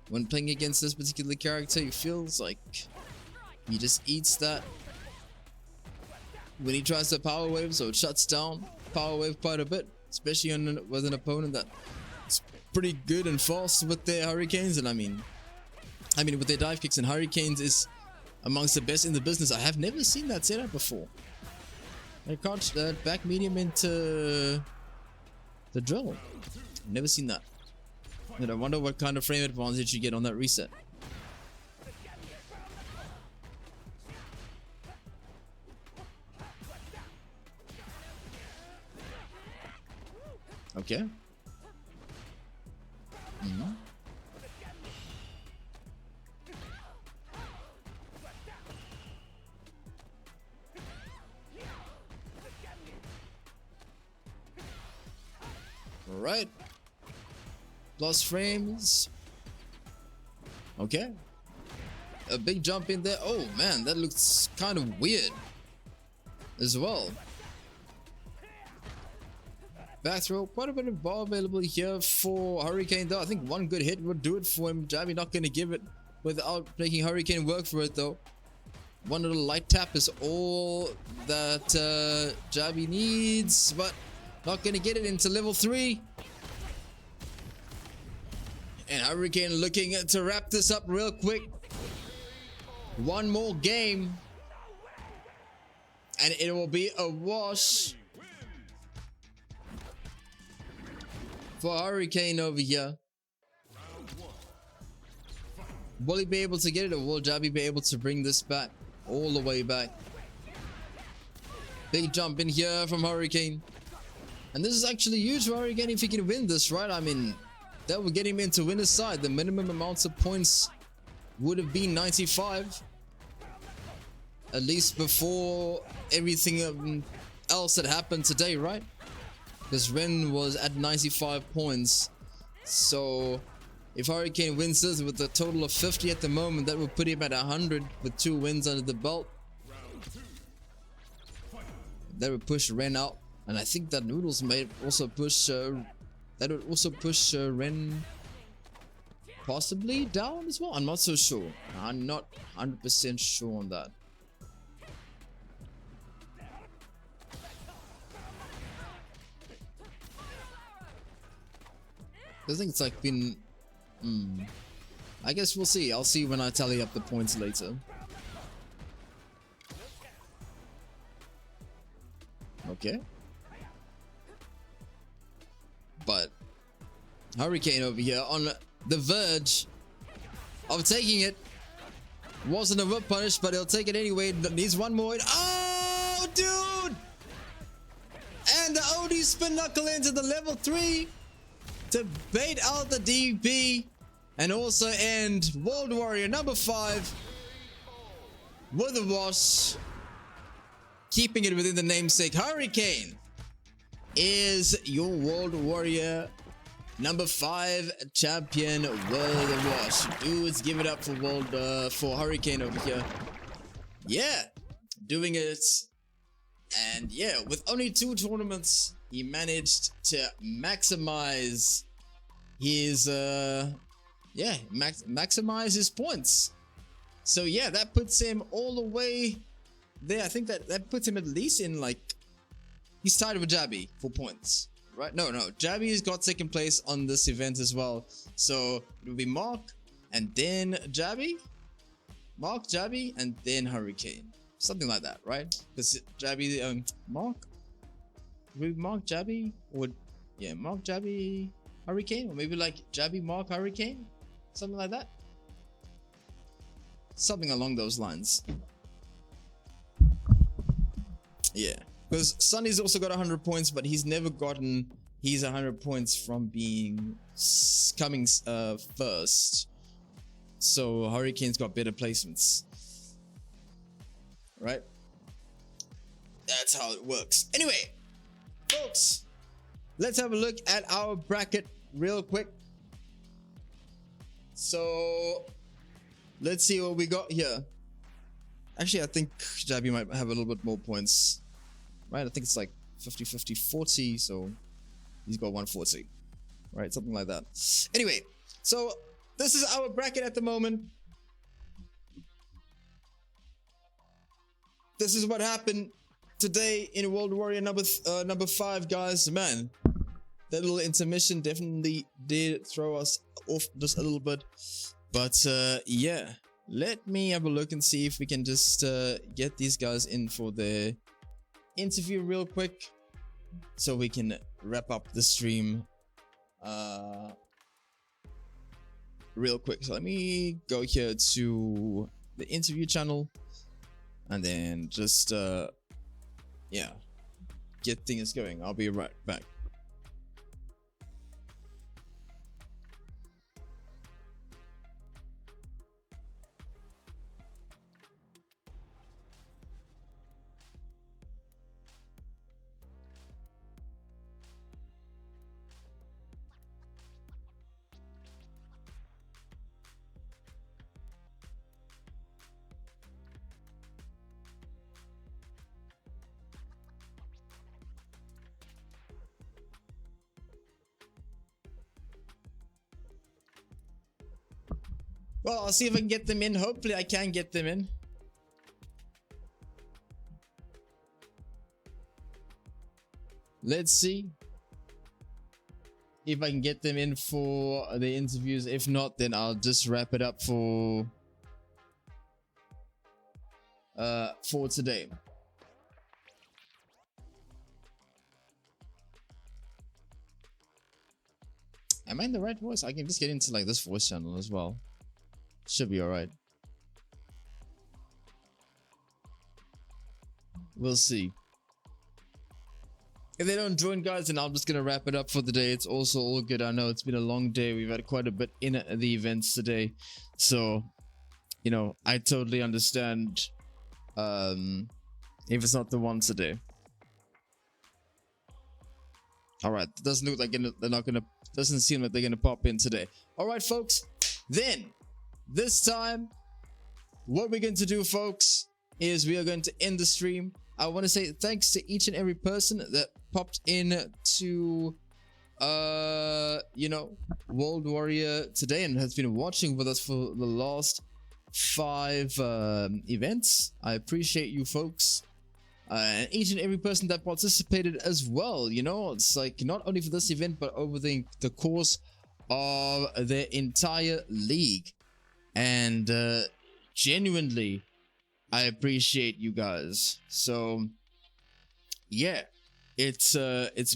A: when playing against this particular character. He feels like he just eats that when he tries to power wave, so it shuts down power wave quite a bit, especially with an opponent that's pretty good and fast with their hurricanes. And I mean with their dive kicks, and hurricanes is amongst the best in the business. I have never seen that setup before. I can't back medium into the drill. Never seen that. And I wonder what kind of frame advantage you get on that reset. Okay. Alright. Plus frames. Okay. A big jump in there. Oh man, that looks kind of weird as well. Back throw. Quite a bit of bar available here for Hurricane though. I think one good hit would do it for him. Jabby not going to give it without making Hurricane work for it though. One little light tap is all that Jabby needs, but not going to get it into level 3. And Hurricane looking to wrap this up real quick. One more game, and it will be a wash for Hurricane over here. Will he be able to get it, or will Jabhi be able to bring this back all the way back? Big jump in here from Hurricane. And this is actually huge for Hurricane if he can win this, right? I mean, that would get him into winner's side. The minimum amounts of points would have been 95. At least before everything else that happened today, right? Because Ren was at 95 points. So if Hurricane wins this with a total of 50 at the moment, that would put him at 100 with 2 wins under the belt. That would push Ren out. And I think that Noodles may also push that would also push Ren possibly down as well. I'm not so sure. I'm not 100% sure on that. I think it's like been I guess we'll see. I'll see when I tally up the points later. Okay. But Hurricane over here on the verge of taking it. Wasn't a whip punish, but he'll take it anyway. Needs one more. Oh, dude! And the OD spin knuckle into the level 3 to bait out the DP and also end World Warrior number 5 with a wash, keeping it within the namesake. Hurricane is your World Warrior number 5 champion with a wash. Dudes, give it up for for Hurricane over here. Yeah, doing it. And yeah, with only 2 tournaments, he managed to maximize his maximize his points. So yeah, that puts him all the way there. I think that puts him at least in like, he's tied with Jabhi for points, right? No, Jabhi has got second place on this event as well. So it will be Mark and then Jabhi, Mark, Jabhi, and then Hurricane, something like that, right? Because Jabhi, Mark, with Mark, Jabhi, or yeah, Mark, Jabhi, Hurricane, or maybe like Jabhi, Mark, Hurricane, something like that, something along those lines. Yeah, because Sunny's also got 100 points, but he's never gotten his 100 points from coming first. So Hurricane's got better placements, right? That's how it works. Anyway, folks, let's have a look at our bracket real quick. So let's see what we got here. Actually, I think Jabhi might have a little bit more points, right? I think it's like 50, 50, 40. So he's got 140, right? Something like that. Anyway, so this is our bracket at the moment. This is what happened today in World Warrior number 5, guys. Man, that little intermission definitely did throw us off just a little bit. But yeah, let me have a look and see if we can just get these guys in for their interview real quick, so we can wrap up the stream real quick. So let me go here to the interview channel and then just yeah, get things going. I'll be right back. Well, I'll see if I can get them in. Hopefully I can get them in. Let's see if I can get them in for the interviews. If not, then I'll just wrap it up for today. Am I in the right voice? I can just get into like this voice channel as well. Should be all right. We'll see. If they don't join, guys, then I'm just gonna wrap it up for the day. It's also all good. I know it's been a long day. We've had quite a bit in the events today, so you know I totally understand if it's not the one today. All right, doesn't look like they're not gonna. Doesn't seem like they're gonna pop in today. All right, folks. Then this time, what we're going to do, folks, is we are going to end the stream. I want to say thanks to each and every person that popped in to you know, World Warrior today and has been watching with us for the last 5 events. I appreciate you folks, and each and every person that participated as well. You know, it's like not only for this event but over the course of the entire league. And genuinely, I appreciate you guys. So yeah, it's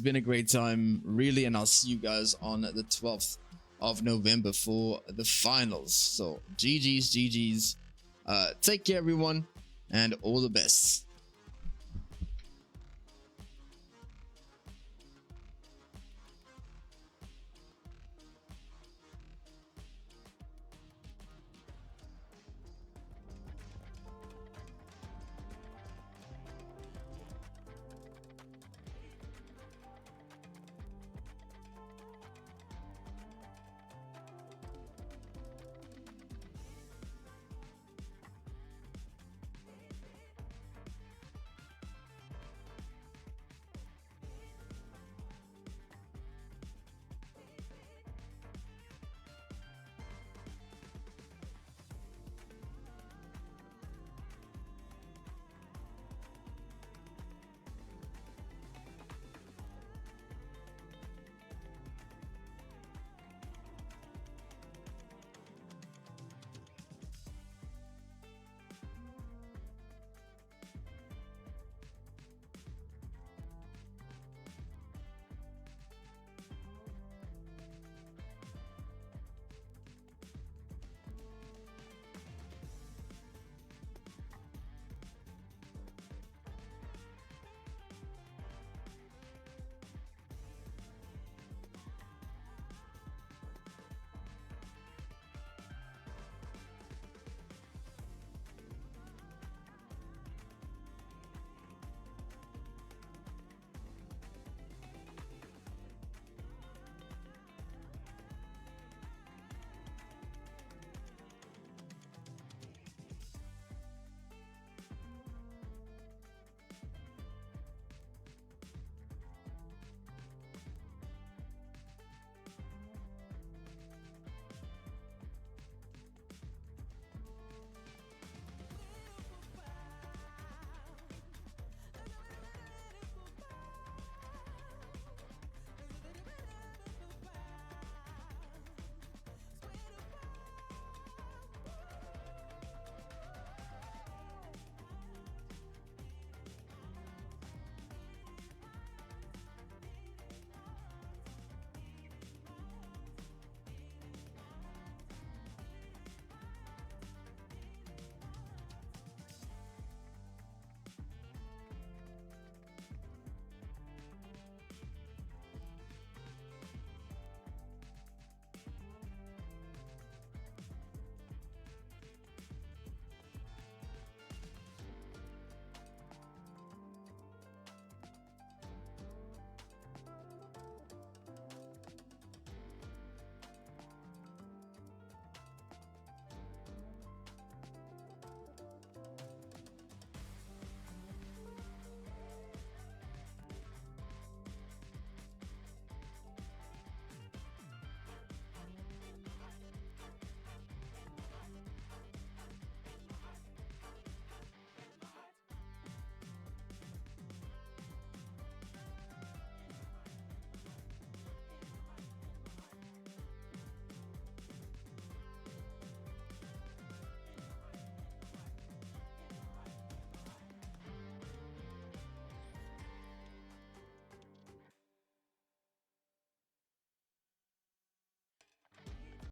A: been a great time, really, and I'll see you guys on the 12th of November for the finals. So GG's, take care everyone, and all the best.